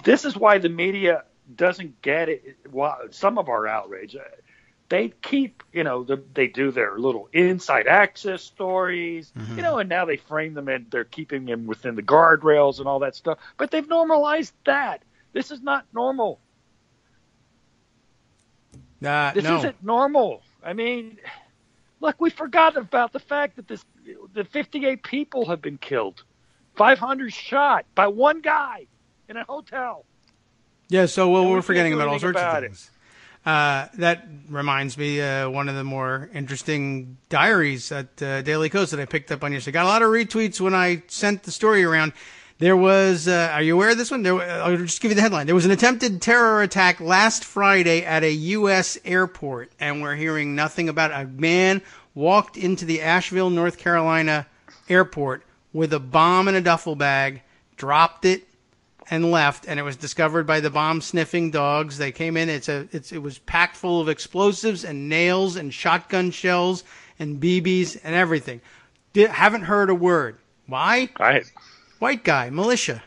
this is why the media doesn't get it. Some of our outrage. they keep, they do their little inside access stories, and now they frame them and they're keeping them within the guardrails and all that stuff. But they've normalized that. This is not normal. This isn't normal. I mean, look, we forgot about the fact that the 58 people have been killed, 500 shot by one guy in a hotel. Yeah, so we're forgetting about all sorts of things. That reminds me, one of the more interesting diaries at Daily Kos that I picked up on yesterday. Got a lot of retweets when I sent the story around. There was, are you aware of this one? I'll just give you the headline. There was an attempted terror attack last Friday at a U.S. airport, and we're hearing nothing about it. A man walked into the Asheville, North Carolina airport with a bomb in a duffel bag, dropped it, and left, and it was discovered by the bomb-sniffing dogs. They came in. It was packed full of explosives and nails and shotgun shells and BBs and everything. Haven't heard a word. Why? White guy, militia.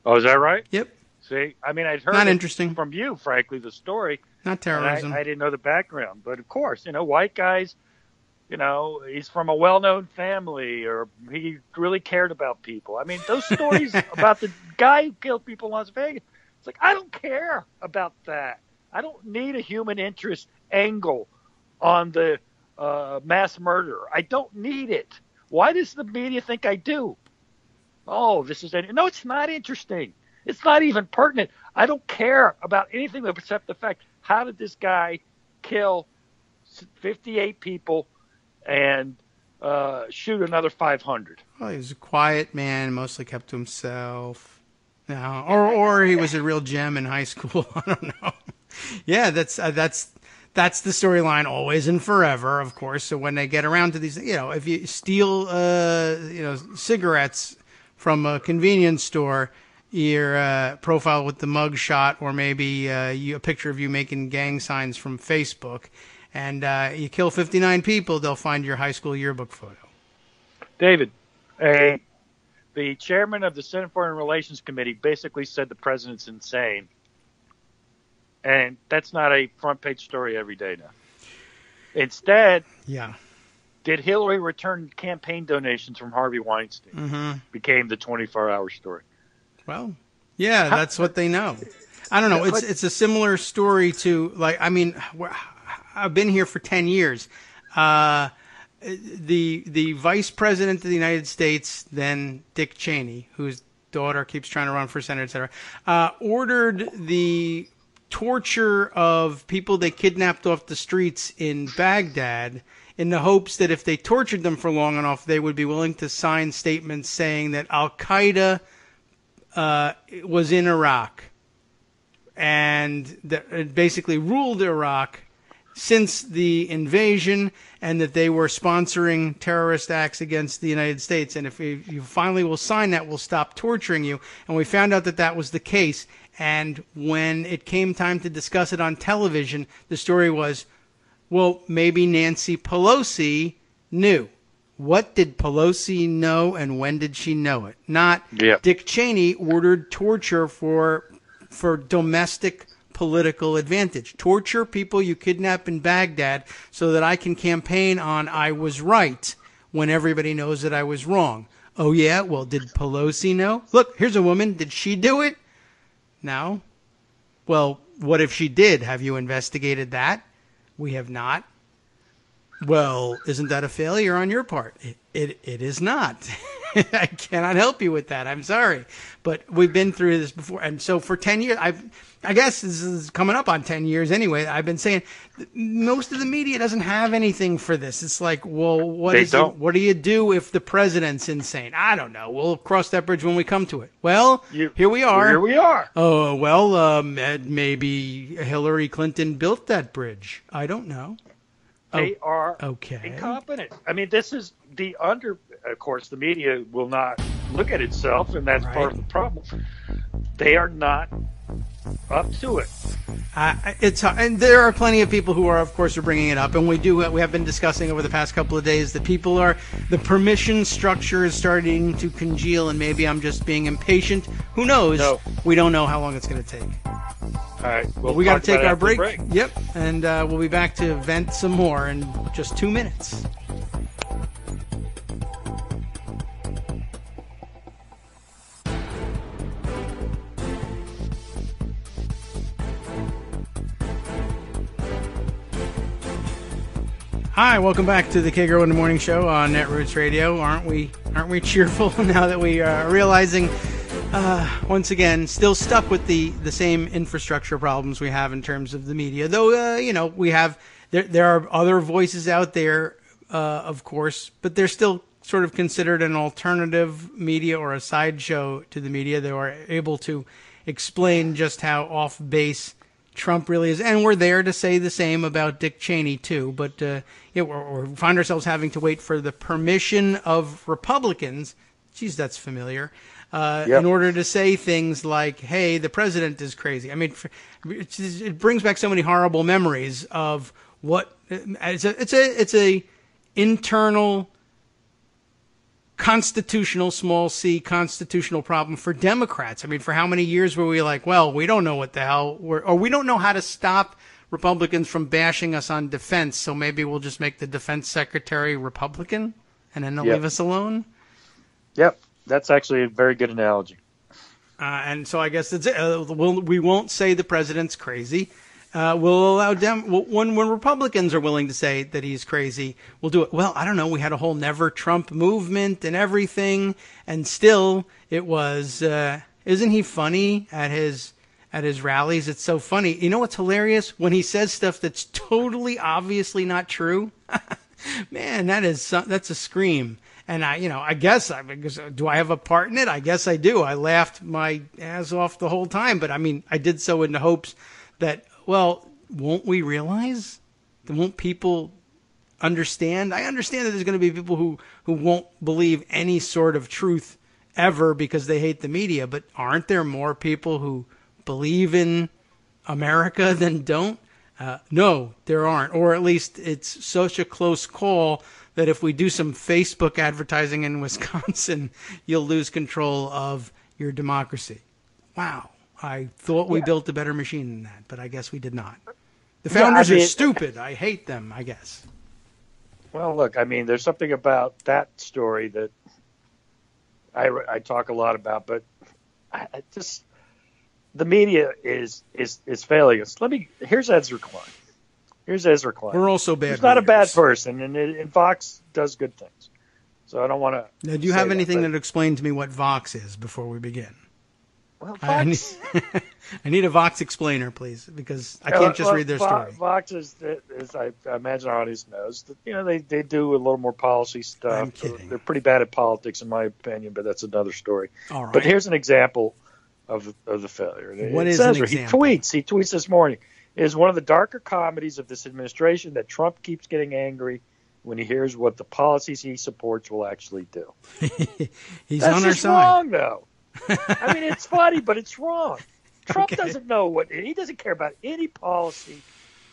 Oh, is that right? Yep. See, I mean, I'd heard Not interesting. from you, frankly, the story. Not terrorism. I didn't know the background. But, of course, white guys, he's from a well-known family or he really cared about people. I mean, those stories about the guy who killed people in Las Vegas, it's like, I don't care about that. I don't need a human interest angle on the mass murderer. I don't need it. Why does the media think I do? Oh, no, it's not interesting. It's not even pertinent. I don't care about anything except the fact, how did this guy kill 58 people and shoot another 500? Well, he was a quiet man, mostly kept to himself. No, or he was a real gem in high school. I don't know. Yeah, that's the storyline always and forever, of course. So when they get around to these, if you steal, cigarettes from a convenience store, your profile with the mug shot, or maybe a picture of you making gang signs from Facebook, and you kill 59 people, they'll find your high school yearbook photo. David, the chairman of the Senate Foreign Relations Committee basically said the president's insane. And that's not a front page story every day now. Instead, did Hillary return campaign donations from Harvey Weinstein? Became the 24-hour story. Well, yeah, that's what they know. I don't know. It's a similar story to, I've been here for 10 years. The vice president of the United States, then Dick Cheney, whose daughter keeps trying to run for Senate, et cetera, ordered the torture of people they kidnapped off the streets in Baghdad in the hopes that if they tortured them for long enough, they would be willing to sign statements saying that Al-Qaeda was in Iraq and that it basically ruled Iraq since the invasion, and that they were sponsoring terrorist acts against the United States. And if you finally will sign that, we'll stop torturing you. And we found out that that was the case. And when it came time to discuss it on television, the story was, well, maybe Nancy Pelosi knew. What did Pelosi know, and when did she know it? Not Dick Cheney ordered torture for domestic political advantage. Torture people you kidnap in Baghdad so that I can campaign on I was right when everybody knows that I was wrong. Oh, yeah? Well, did Pelosi know? Look, here's a woman. Did she do it? No. Well, what if she did? Have you investigated that? We have not. Well, isn't that a failure on your part? It is not. I cannot help you with that. I'm sorry. But we've been through this before. And so for 10 years, I guess this is coming up on 10 years anyway. I've been saying most of the media doesn't have anything for this. It's like, well, what do you do if the president's insane? I don't know. We'll cross that bridge when we come to it. Well, here we are. Here we are. Oh, well, maybe Hillary Clinton built that bridge. I don't know. They are incompetent. I mean, this is of course, the media will not look at itself, and that's part of the problem. They are not up to it. And there are plenty of people who are, of course, bringing it up, and we have been discussing over the past couple of days that the permission structure is starting to congeal, and maybe I'm just being impatient. Who knows? No. We don't know how long it's going to take. All right. Well, we got to take our break. break. Yep. And we'll be back to vent some more in just 2 minutes. Hi, welcome back to the Kagro in the Morning Show on Netroots Radio. Aren't we cheerful now that we are realizing, once again, still stuck with the same infrastructure problems we have in terms of the media? Though, we have, there are other voices out there, of course, but they're still sort of considered an alternative media or a sideshow to the media. They are able to explain just how off base Trump really is, and we're there to say the same about Dick Cheney too. But we find ourselves having to wait for the permission of Republicans. Geez, that's familiar. In order to say things like, "Hey, the president is crazy." I mean, it brings back so many horrible memories of what it's a internal constitutional, small c, constitutional problem for Democrats. I mean, for how many years were we like, well, we don't know what the hell, or we don't know how to stop Republicans from bashing us on defense, so maybe we'll just make the defense secretary Republican, and then they'll leave us alone? Yep, that's actually a very good analogy. And so I guess we won't say the president's crazy. We'll allow when Republicans are willing to say that he's crazy, we'll do it. Well, I don't know. We had a whole Never Trump movement and everything, and still it was. Isn't he funny at his rallies? It's so funny. You know what's hilarious? When he says stuff that's totally obviously not true. Man, that's a scream. And I guess do I have a part in it? I guess I do. I laughed my ass off the whole time, but I mean, I did so in the hopes that, well, won't we realize? Won't people understand? I understand that there's going to be people who won't believe any sort of truth ever because they hate the media, but aren't there more people who believe in America than don't? No, there aren't. Or at least it's such a close call that if we do some Facebook advertising in Wisconsin, you'll lose control of your democracy. Wow. I thought we built a better machine than that, but I guess we did not. The founders are stupid. I hate them, I guess. Well, look, I mean, there's something about that story that I talk a lot about, but the media is failing us. Here's Ezra Klein. We're also bad. He's not a bad person, and Vox does good things. So I don't want to. Now, do you have anything that explain to me what Vox is before we begin? Well, Vox. I need a Vox explainer, please, because I can't just read their story. Vox is I imagine our audience knows that they do a little more policy stuff. I'm kidding. They're pretty bad at politics, in my opinion, but that's another story. All right. But here's an example of the failure. What is an example? He tweets this morning. It is one of the darker comedies of this administration that Trump keeps getting angry when he hears what the policies he supports will actually do. He's That's on our just side. Wrong, though. I mean, it's funny, but it's wrong. Trump doesn't know he doesn't care about any policy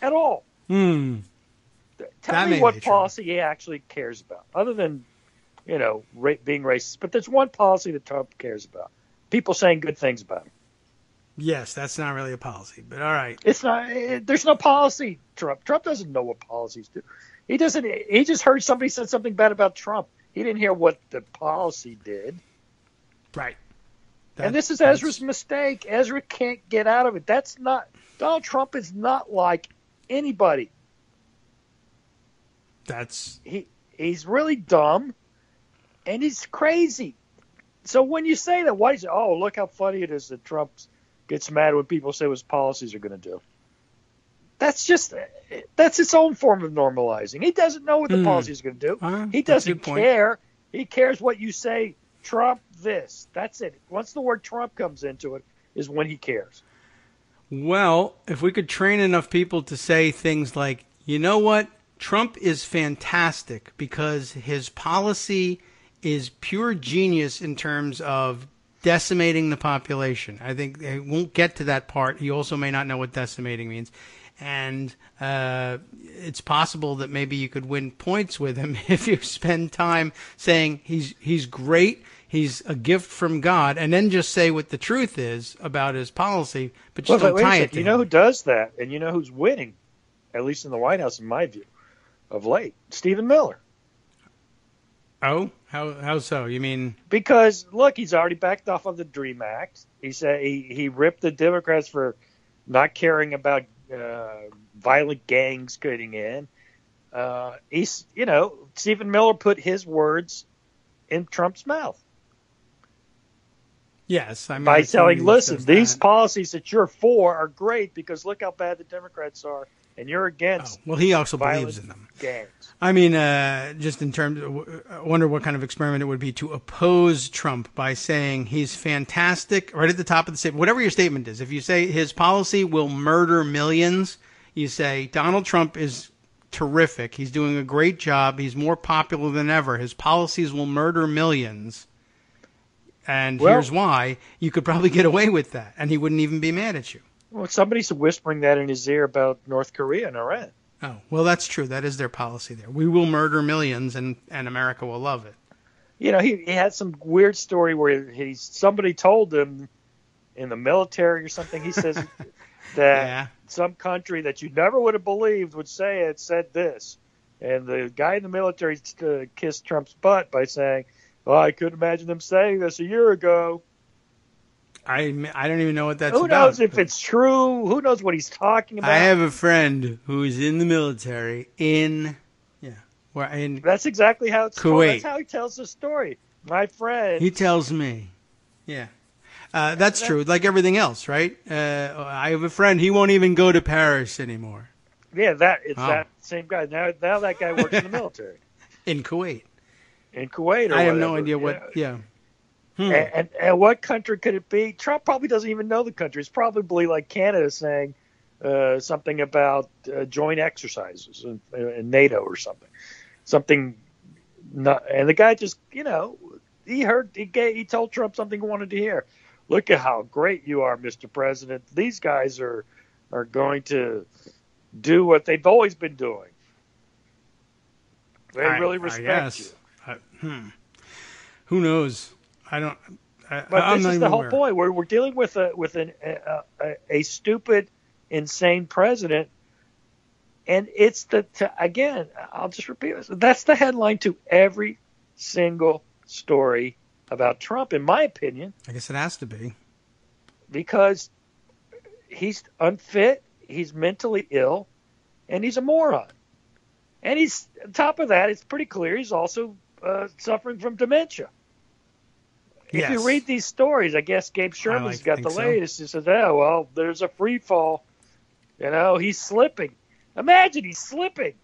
at all. Tell me what policy he actually cares about, other than, being racist. But there's one policy that Trump cares about. People saying good things about him. Yes, that's not really a policy, but all right. It's not. There's no policy. Trump doesn't know what policies do. He doesn't. He just heard somebody said something bad about Trump. He didn't hear what the policy did. Right. And this is Ezra's mistake. Ezra can't get out of it. Donald Trump is not like anybody. He's really dumb, and he's crazy. So when you say that, why do you say, "Oh, look how funny it is that Trump gets mad when people say what his policies are going to do"? That's its own form of normalizing. He doesn't know what the policy is going to do. He doesn't care. He cares what you say. Trump this. That's it. Once the word Trump comes into it is when he cares. Well, if we could train enough people to say things like, you know what? Trump is fantastic because his policy is pure genius in terms of decimating the population. I think they won't get to that part. He also may not know what decimating means. And it's possible that maybe you could win points with him if you spend time saying he's great. he's a gift from God, and then just say what the truth is about his policy, but just don't tie it to You him. know who does that, and you know who's winning, at least in the White House, in my view, of late? Stephen Miller. Oh, how so? You mean? Because look, he's already backed off of the Dream Act. He said he ripped the Democrats for not caring about violent gangs getting in. Stephen Miller put his words in Trump's mouth. Yes, I mean, by telling, listen, these that. policies that you're for are great because look how bad the Democrats are, and you're against. Oh, well, he also violent believes in them. Gangs. I mean, just in terms of, I wonder what kind of experiment it would be to oppose Trump by saying he's fantastic right at the top of the statement. Whatever your statement is, if you say his policy will murder millions, you say Donald Trump is terrific. He's doing a great job. He's more popular than ever. His policies will murder millions. And here's why. You could probably get away with that, and he wouldn't even be mad at you. Well, somebody's whispering that in his ear about North Korea and Iran. Oh, well, that's true. That is their policy there. We will murder millions, and America will love it. You know, he had some weird story where somebody told him in the military or something, he says that some country that you never would have believed would say it said this. And the guy in the military kissed Trump's butt by saying, "Oh, I couldn't imagine them saying this a year ago." I don't even know what that's about. Who knows if it's true? Who knows what he's talking about? I have a friend who is in the military in That's exactly how it's Kuwait. told. That's how he tells the story. My friend. He tells me. Yeah. That's true. Like everything else, right? I have a friend. He won't even go to Paris anymore. Yeah, that same guy. Now that guy works in the military. In Kuwait. In Kuwait, or I have whatever. no idea what. Yeah. And what country could it be? Trump probably doesn't even know the country. It's probably like Canada saying something about joint exercises in NATO or something. And the guy just, he told Trump something he wanted to hear. Look at how great you are, Mr. President. These guys are going to do what they've always been doing. They really respect you. Who knows? I don't. But this is the whole point. We're dealing with a stupid, insane president, and it's again. I'll just repeat this. That's the headline to every single story about Trump, in my opinion. I guess it has to be because he's unfit, he's mentally ill, and he's a moron. And he's on top of that. It's pretty clear he's also suffering from dementia. If you read these stories, I guess Gabe Sherman's got the latest. He says, "Oh, well, there's a free fall. He's slipping. Imagine he's slipping."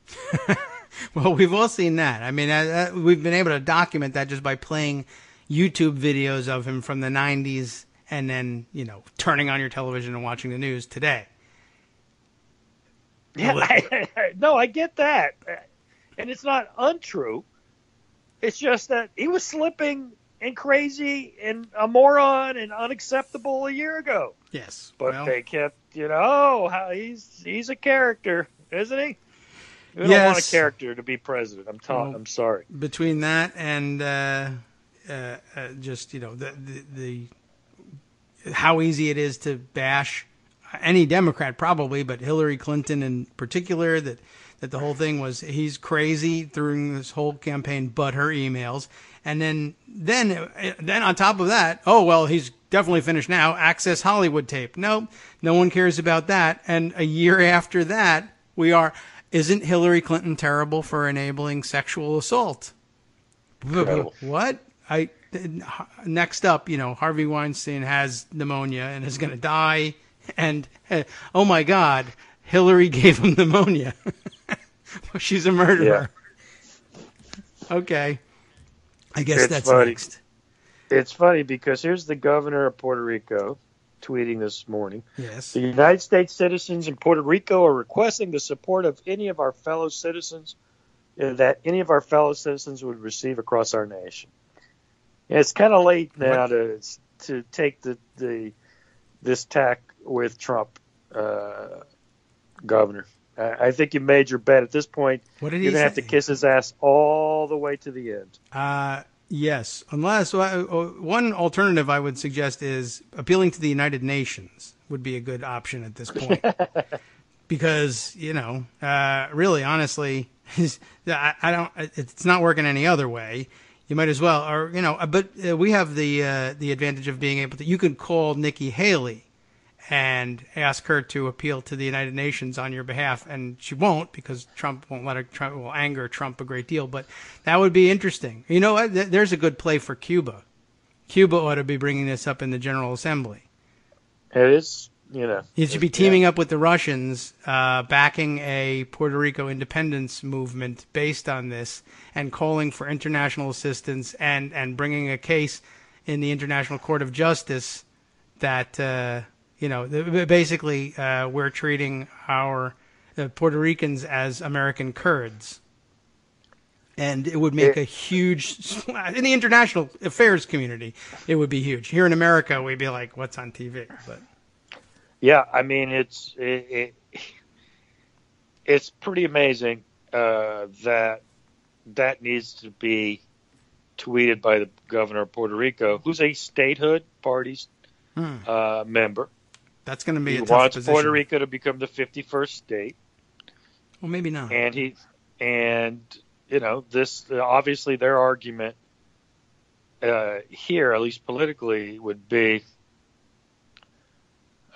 Well, we've all seen that. I mean, we've been able to document that just by playing YouTube videos of him from the 90s and then, turning on your television and watching the news today. Yeah, I get that. And it's not untrue. It's just that he was slipping and crazy and a moron and unacceptable a year ago. Yes. But they kept, he's a character, isn't he? We don't want a character to be president. I'm sorry. Between that and just, the how easy it is to bash any Democrat probably, but Hillary Clinton in particular, that the whole thing was he's crazy during this whole campaign, but her emails. And then on top of that, he's definitely finished now. Access Hollywood tape. No one cares about that. And a year after that, isn't Hillary Clinton terrible for enabling sexual assault? Incredible. What? Next up, Harvey Weinstein has pneumonia and is going to die. And oh my God, Hillary gave him pneumonia. She's a murderer. Yeah. Okay. I guess that's funny. Next. It's funny because here's the governor of Puerto Rico tweeting this morning. Yes. The United States citizens in Puerto Rico are requesting the support of any of our fellow citizens that any of our fellow citizens would receive across our nation. And it's kind of late now to take this tack with Trump, governor. I think you made your bet at this point. What did you're going to have to kiss his ass all the way to the end. Yes, unless one alternative I would suggest is appealing to the United Nations would be a good option at this point. Because, really, honestly, I don't. It's not working any other way. You might as well, but we have the advantage of being able to. You could call Nikki Haley and ask her to appeal to the United Nations on your behalf, and she won't because Trump won't let her. Trump will anger Trump a great deal, but that would be interesting. You know what? There's a good play for Cuba. Cuba ought to be bringing this up in the General Assembly. It is. It should be teaming up with the Russians, backing a Puerto Rico independence movement based on this, and calling for international assistance and bringing a case in the International Court of Justice that, basically we're treating our Puerto Ricans as American Kurds. And it would make a huge, in the international affairs community, it would be huge. Here in America, we'd be like, what's on TV? But yeah, I mean, it's pretty amazing that needs to be tweeted by the governor of Puerto Rico, who's a statehood party's member. That's going to be he a tough wants position. Puerto Rico to become the 51st state. Well, maybe not. This obviously their argument here, at least politically, would be.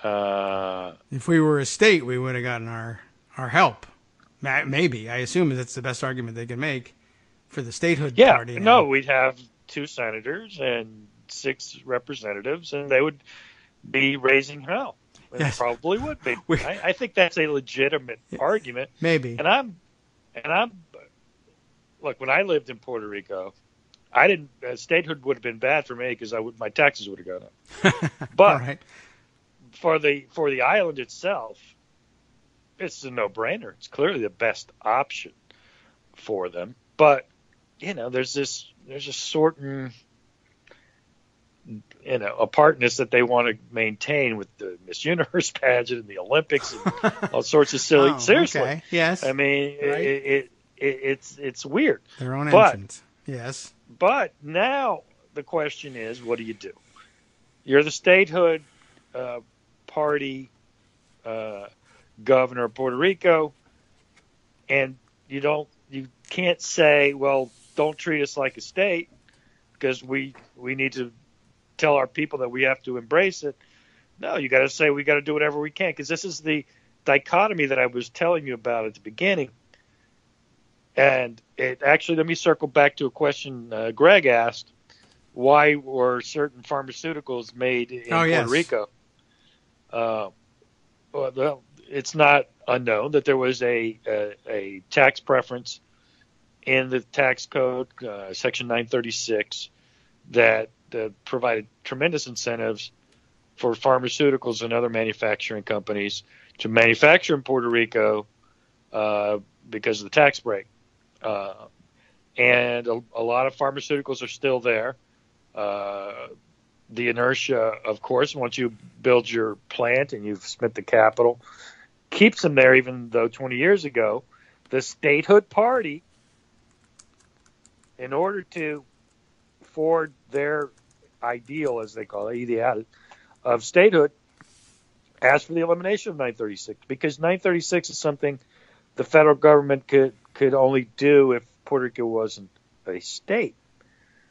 If we were a state, we would have gotten our help. Maybe. I assume that's the best argument they can make for the statehood party. Yeah, no, we'd have 2 senators and 6 representatives, and they would be raising hell. And Yes. probably would be. I think that's a legitimate argument. Maybe. And I'm look, when I lived in Puerto Rico, I didn't statehood would have been bad for me because my taxes would have gone up. But All right. for the island itself, it's a no-brainer. It's clearly the best option for them. But there's a certain apartness that they want to maintain with the Miss Universe pageant and the Olympics and all sorts of silly. Oh, Seriously, okay. Yes. I mean, Right. it's weird. Their own But- entrance. Yes. But now the question is, what do you do? You're the statehood party governor of Puerto Rico, and you can't say, well, don't treat us like a state because we need to tell our people that we have to embrace it. No, you got to say we got to do whatever we can, because this is the dichotomy that I was telling you about at the beginning. And it actually, let me circle back to a question Greg asked. Why were certain pharmaceuticals made in Puerto Rico? Well, it's not unknown that there was a tax preference in the tax code, Section 936, that provided tremendous incentives for pharmaceuticals and other manufacturing companies to manufacture in Puerto Rico because of the tax break. And a lot of pharmaceuticals are still there. The inertia, of course, once you build your plant and you've spent the capital, keeps them there, even though 20 years ago, the statehood party, in order to forward their ideal, as they call it, ideal of statehood, asked for the elimination of 936, because 936 is something the federal government could only do if Puerto Rico wasn't a state.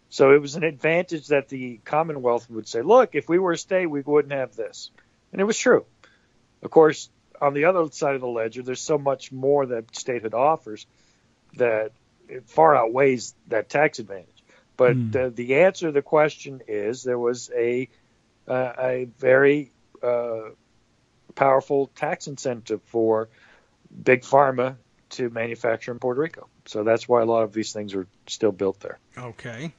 So it was an advantage that the Commonwealth would say, look, if we were a state, we wouldn't have this. And it was true. Of course, on the other side of the ledger, there's so much more that statehood offers that it far outweighs that tax advantage. But the answer to the question is there was a very powerful tax incentive for big pharma to manufacture in Puerto Rico. So that's why a lot of these things are still built there. Okay.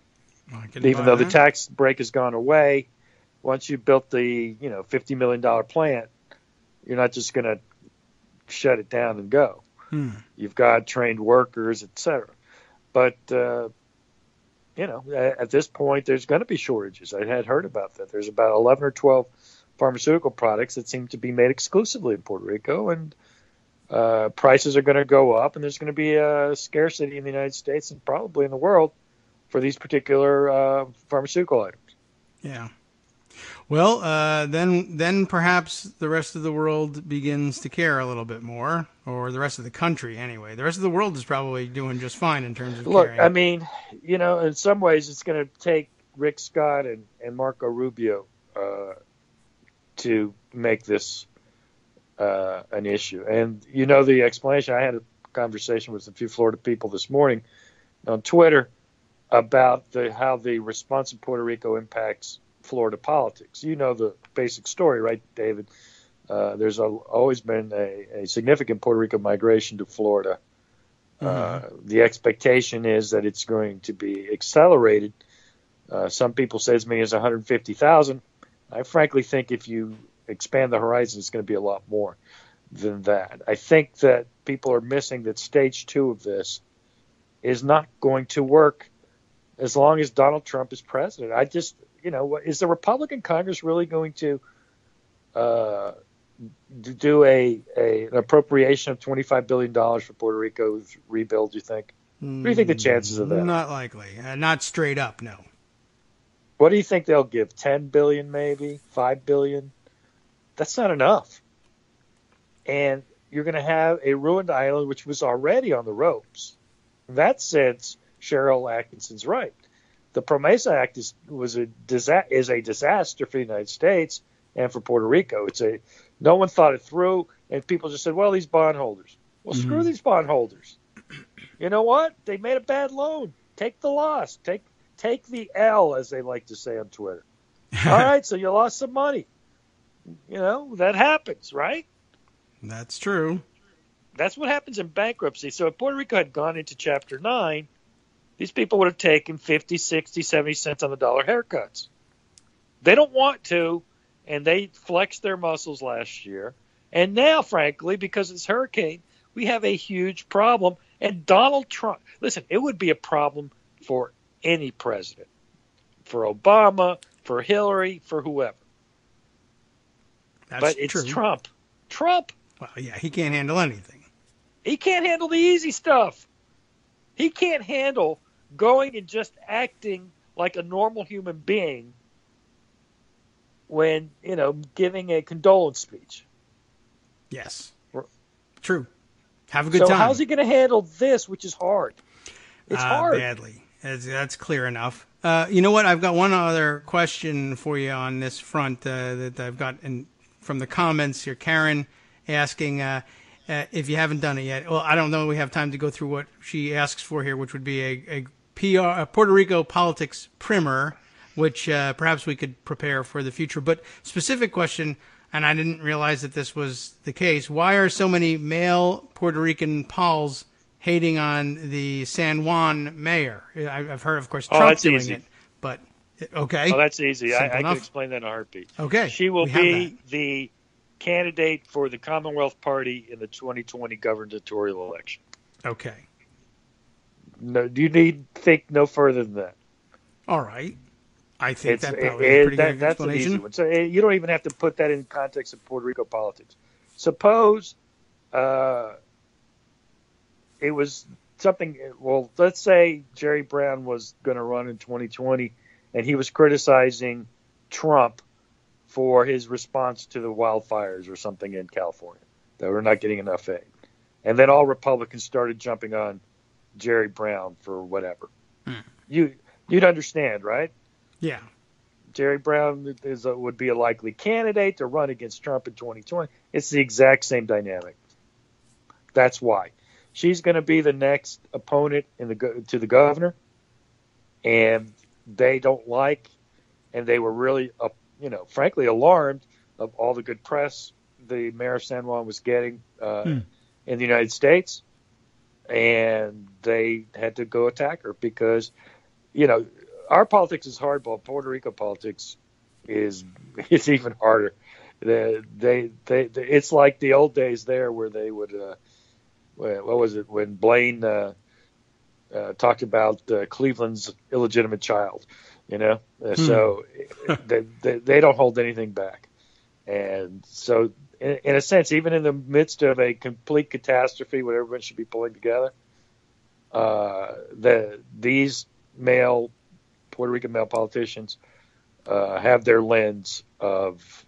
Even though the tax break has gone away, once you built the $50 million plant, you're not just going to shut it down and go. You've got trained workers, et cetera. But at this point, there's going to be shortages. I had heard about that. There's about 11 or 12 pharmaceutical products that seem to be made exclusively in Puerto Rico, and prices are going to go up, and there's going to be a scarcity in the United States and probably in the world for these particular pharmaceutical items. Yeah. Well, then perhaps the rest of the world begins to care a little bit more, or the rest of the country anyway. The rest of the world is probably doing just fine in terms of Look, caring. I mean, in some ways it's going to take Rick Scott and Marco Rubio to make this an issue. And the explanation, I had a conversation with a few Florida people this morning on Twitter about how the response in Puerto Rico impacts Florida politics. You know the basic story, right, David? There's always been a significant Puerto Rico migration to Florida. The expectation is that it's going to be accelerated. Some people say as many as 150,000. I frankly think if you expand the horizon, it's going to be a lot more than that. I think that people are missing that stage 2 of this is not going to work as long as Donald Trump is president. I just, is the Republican Congress really going to do an appropriation of $25 billion for Puerto Rico's rebuild, do you think? What do you think the chances of that? Not likely. Not straight up, no. What do you think they'll give? $10 billion maybe? $5 billion? That's not enough. And you're going to have a ruined island which was already on the ropes. In that sense, Cheryl Atkinson's right. The PROMESA Act is a disaster for the United States and for Puerto Rico. No one thought it through, and people just said, well, these bondholders. Well, screw these bondholders. You know what? They made a bad loan. Take the loss. Take the L, as they like to say on Twitter. All right, so you lost some money. That happens, right? That's true. That's what happens in bankruptcy. So if Puerto Rico had gone into Chapter 9, these people would have taken 50, 60, 70 cents on the dollar haircuts. They don't want to, and they flexed their muscles last year. And now, frankly, because it's hurricane, we have a huge problem. And Donald Trump, listen, it would be a problem for any president, for Obama, for Hillary, for whoever. But it's true. Trump. Well, yeah, he can't handle anything. He can't handle the easy stuff. He can't handle going and just acting like a normal human being when, giving a condolence speech. Yes. True. Have a good time. So how's he going to handle this, which is hard? It's hard. Badly. That's clear enough. You know what? I've got one other question for you on this front that I've got from the comments here. Karen asking if you haven't done it yet. Well, I don't know. We have time to go through what she asks for here, which would be a Puerto Rico politics primer, which perhaps we could prepare for the future. But specific question, and I didn't realize that this was the case. Why are so many male Puerto Rican Pauls hating on the San Juan mayor? I've heard, of course, Trump doing easy. It. But, okay. Oh, that's easy. I enough. can explain that in a heartbeat. Okay. She will be the candidate for the Commonwealth Party in the 2020 gubernatorial election. Okay. No, you think no further than that. All right. I think that probably is a pretty good that's explanation. An easy one. So you don't even have to put that in context of Puerto Rico politics. Suppose it was something. Well, let's say Jerry Brown was going to run in 2020, and he was criticizing Trump for his response to the wildfires or something in California, that we're not getting enough aid. And then all Republicans started jumping on Jerry Brown for whatever. You'd understand, right? Yeah. Jerry Brown would be a likely candidate to run against Trump in 2020. It's the exact same dynamic. That's why. She's going to be the next opponent to the governor, and they don't like, and they were really, frankly alarmed of all the good press the mayor of San Juan was getting in the United States, and they had to go attack her because, our politics is hard, but Puerto Rico politics is even harder. It's like the old days there where they would, what was it, when Blaine talked about Cleveland's illegitimate child, So they don't hold anything back. And so, in a sense, even in the midst of a complete catastrophe, what everyone should be pulling together, these Puerto Rican male politicians have their lens of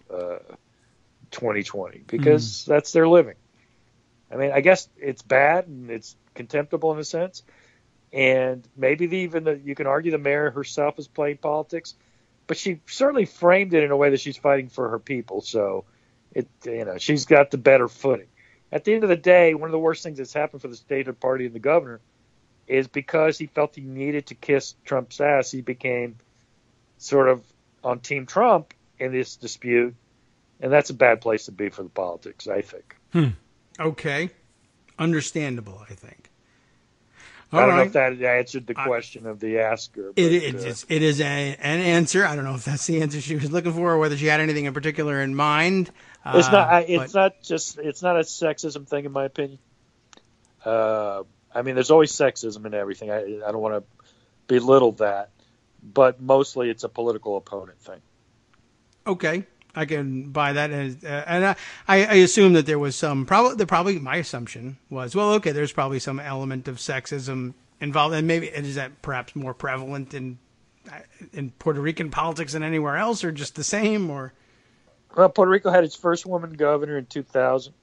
2020 because that's their living. I mean, I guess it's bad and it's contemptible in a sense, and maybe you can argue the mayor herself is playing politics, but she certainly framed it in a way that she's fighting for her people. So she's got the better footing. At the end of the day, one of the worst things that's happened for the statehood party and the governor is because he felt he needed to kiss Trump's ass, he became sort of on Team Trump in this dispute, and that's a bad place to be for the politics, I think. Okay. Understandable, I think. I don't know if that answered the question of the asker. But, it is an answer. I don't know if that's the answer she was looking for or whether she had anything in particular in mind. It's not a sexism thing, in my opinion. I mean, there's always sexism in everything. I don't want to belittle that, but mostly it's a political opponent thing. Okay, I can buy that, and I assume that there was some probably my assumption was, well, okay, there's probably some element of sexism involved, and maybe is that perhaps more prevalent in Puerto Rican politics than anywhere else, or just the same, or. Well, Puerto Rico had its first woman governor in 2000,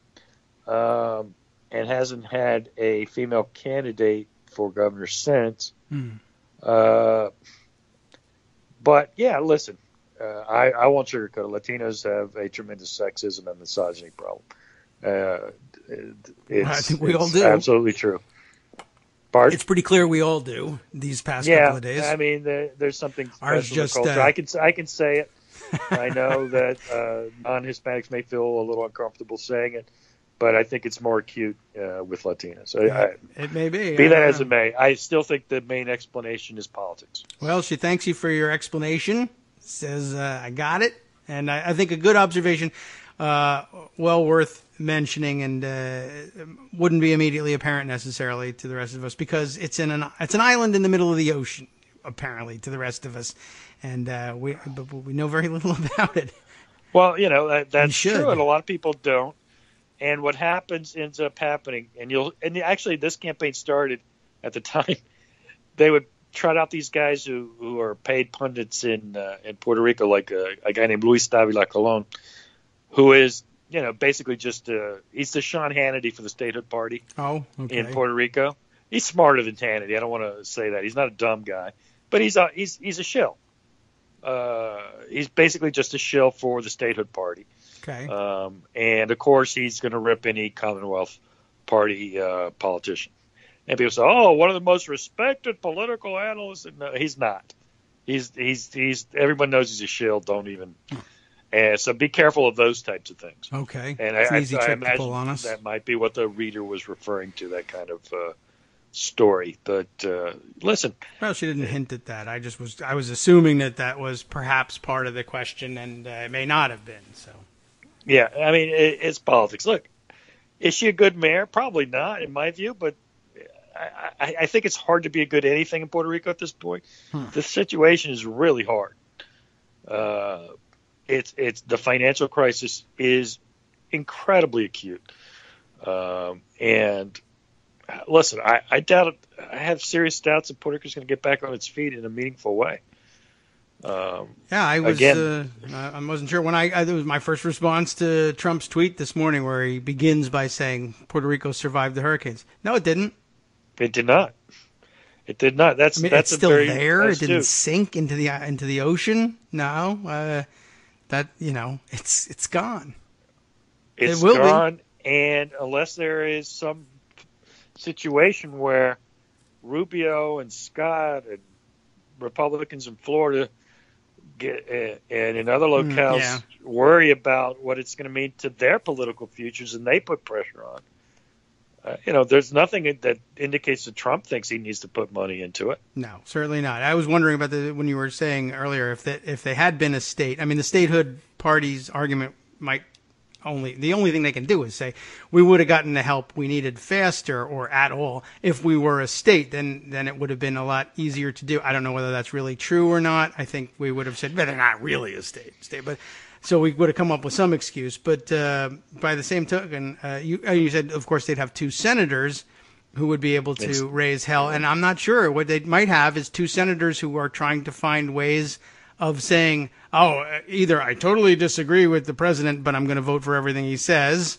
and hasn't had a female candidate for governor since. But yeah, listen, I won't sugarcoat it. Latinos have a tremendous sexism and misogyny problem. I think we all do. Absolutely true. Pardon? It's pretty clear we all do these past couple of days. I mean, there's something special Ours just, in the culture. I can say it. I know that non-Hispanics may feel a little uncomfortable saying it, but I think it's more acute with Latinos. It may be. Be that as it may, I still think the main explanation is politics. Well, she thanks you for your explanation. Says, I got it. And I think a good observation, well worth mentioning, and wouldn't be immediately apparent necessarily to the rest of us, because it's an island in the middle of the ocean, apparently, to the rest of us. And we know very little about it. Well, that's true, and a lot of people don't. And what ends up happening, and actually this campaign started at the time they would trot out these guys who are paid pundits in Puerto Rico, like a guy named Luis Davila Colon, who is basically just he's the Sean Hannity for the statehood party. Oh, okay. In Puerto Rico. He's smarter than Hannity. I don't want to say that. He's not a dumb guy, but he's a shill. He's basically just a shill for the statehood party. Okay. And of course, he's going to rip any Commonwealth Party politician. And people say, "Oh, one of the most respected political analysts." No, he's not. He's everyone knows he's a shill. Don't even. And so be careful of those types of things. Okay. And it's I an easy trick imagine to pull on us. that might be what the reader was referring to, that kind of story. But listen. Well, she didn't hint at that. I was assuming that was perhaps part of the question, and it may not have been. So. Yeah, I mean, it's politics. Look, is she a good mayor? Probably not, in my view, but I think it's hard to be a good anything in Puerto Rico at this point. The situation is really hard. It's the financial crisis is incredibly acute. And listen, I doubt it. I have serious doubts that Puerto Rico is going to get back on its feet in a meaningful way. I wasn't sure when it was my first response to Trump's tweet this morning, where he begins by saying Puerto Rico survived the hurricanes. No, it didn't. It did not. It did not. That's it's still there. It didn't sink into the ocean. No, it's gone. It's gone, and unless there is some situation where Rubio and Scott and Republicans in Florida and in other locales worry about what it's going to mean to their political futures, and they put pressure on. There's nothing that indicates that Trump thinks he needs to put money into it. No, certainly not. I was wondering about when you were saying earlier if they had been a state. I mean, the statehood party's argument the only thing they can do is say we would have gotten the help we needed faster or at all if we were a state. Then it would have been a lot easier to do. I don't know whether that's really true or not. I think we would have said, but they're not really a state. But so we would have come up with some excuse. But by the same token, you said, of course, they'd have two senators. who would be able to raise hell. And I'm not sure. What they might have is two senators who are trying to find ways of saying, either I totally disagree with the president, but I'm going to vote for everything he says,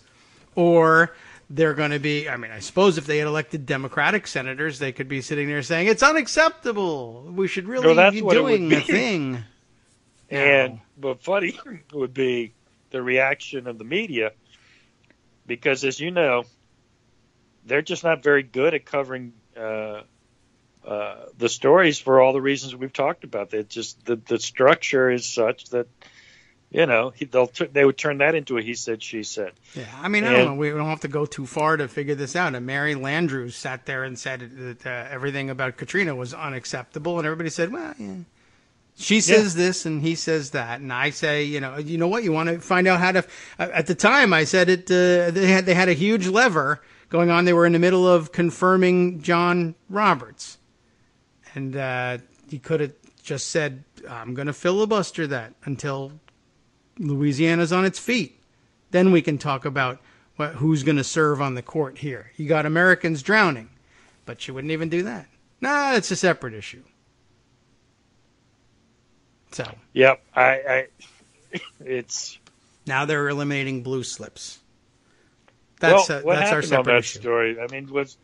or they're going to be, I suppose if they had elected Democratic senators, they could be sitting there saying, it's unacceptable. We should really be doing a thing. But funny would be the reaction of the media, because as you know, they're just not very good at covering the stories for all the reasons we've talked about. They just the structure is such that they would turn that into a he said she said. Yeah, I don't know. We don't have to go too far to figure this out. And Mary Landrieu sat there and said that everything about Katrina was unacceptable, and everybody said, well, yeah. She says this and he says that, and I say, you know what? You want to find out how to. At the time, I said it. They had a huge lever going on. They were in the middle of confirming John Roberts, and he could have just said, "I'm going to filibuster that until Louisiana's on its feet. Then we can talk about who's going to serve on the court here. You got Americans drowning," but she wouldn't even do that. Nah, it's a separate issue. So. Yep, it's now they're eliminating blue slips. That's our separate issue. Story? Was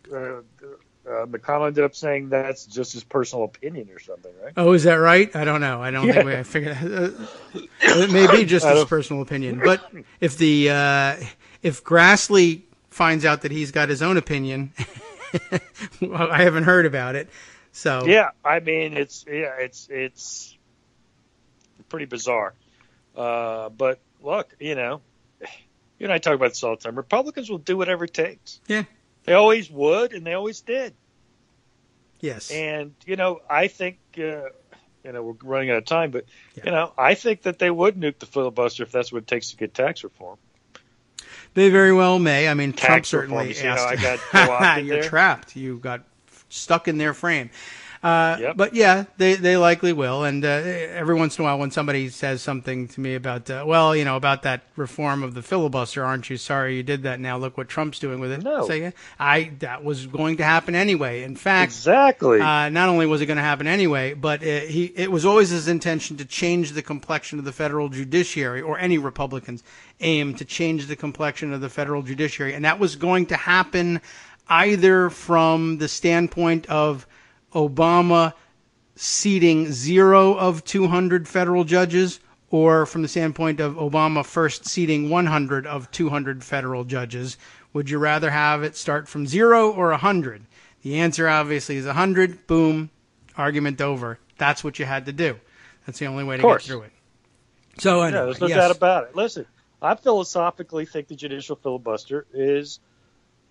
McConnell ended up saying that's just his personal opinion or something, right? Oh, is that right? I don't know. I don't think I figured it may be just his personal opinion. But if if Grassley finds out that he's got his own opinion, well, I haven't heard about it. So it's pretty bizarre. But look, you and I talk about this all the time. Republicans will do whatever it takes. Yeah. They always would, and they always did. Yes. And, I think, we're running out of time, but, I think that they would nuke the filibuster if that's what it takes to get tax reform. They very well may. Trump tax certainly reform, asked. I got co-opted You're there. trapped. You got stuck in their frame. Yep. But yeah, they likely will. And every once in a while, when somebody says something to me about, about that reform of the filibuster, aren't you sorry you did that? Now look what Trump's doing with it. No. So, that was going to happen anyway. In fact, exactly. Not only was it going to happen anyway, but it was always his intention to change the complexion of the federal judiciary, or any Republicans aim to change the complexion of the federal judiciary. And that was going to happen either from the standpoint of Obama seating 0 of 200 federal judges, or from the standpoint of Obama first seating 100 of 200 federal judges. Would you rather have it start from 0 or 100? The answer obviously is 100. Boom. Argument over. That's what you had to do. That's the only way to get through it. So anyway, there's no doubt about it. Listen, I philosophically think the judicial filibuster is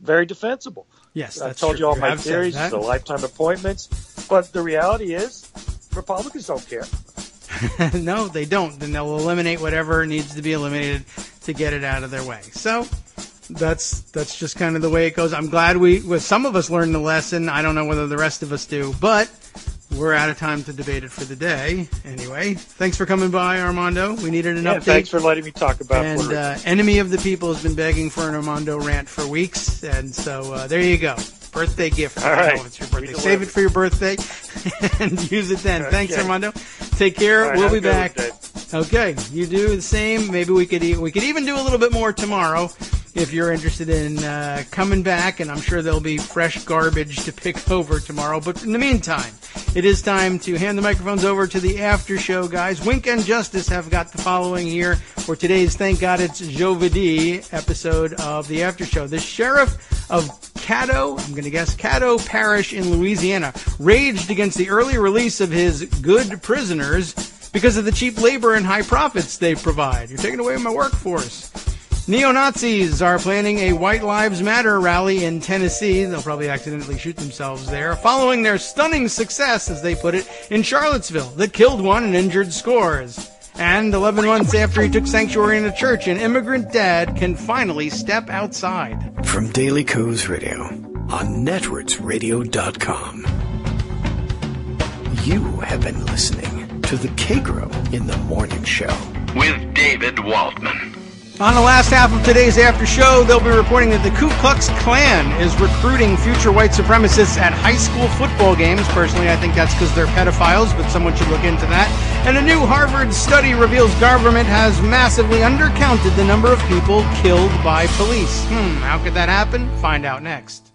very defensible. Yes, I told you all my theories. It's a lifetime appointments. But the reality is, Republicans don't care. No, they don't. Then they'll eliminate whatever needs to be eliminated to get it out of their way. So that's just kind of the way it goes. I'm glad some of us learned the lesson. I don't know whether the rest of us do, but we're out of time to debate it for the day. Anyway, thanks for coming by, Armando. We needed an update. Thanks for letting me talk about it. And Enemy of the People has been begging for an Armando rant for weeks, and so there you go. Birthday gift. All right. It's your birthday. Save it for your birthday and use it then. Okay. Thanks, Armando. Take care. Right, we'll be back. Okay, you do the same. Maybe we could even do a little bit more tomorrow if you're interested in coming back, and I'm sure there'll be fresh garbage to pick over tomorrow. But in the meantime, it is time to hand the microphones over to the after show guys. Wink and Justice have got the following here for today's Thank God It's Jeudi episode of the after show. The sheriff of Caddo, I'm going to guess Caddo Parish in Louisiana, raged against the early release of his good prisoners because of the cheap labor and high profits they provide. You're taking away my workforce. Neo-Nazis are planning a White Lives Matter rally in Tennessee. They'll probably accidentally shoot themselves there, following their stunning success, as they put it, in Charlottesville that killed one and injured scores. And 11 months after he took sanctuary in a church, an immigrant dad can finally step outside. From Daily Kos Radio on netrootsradio.com. You have been listening to the Kagro in the Morning Show with David Waldman. On the last half of today's after show, they'll be reporting that the Ku Klux Klan is recruiting future white supremacists at high school football games. Personally, I think that's because they're pedophiles, but someone should look into that. And a new Harvard study reveals government has massively undercounted the number of people killed by police. How could that happen? Find out next.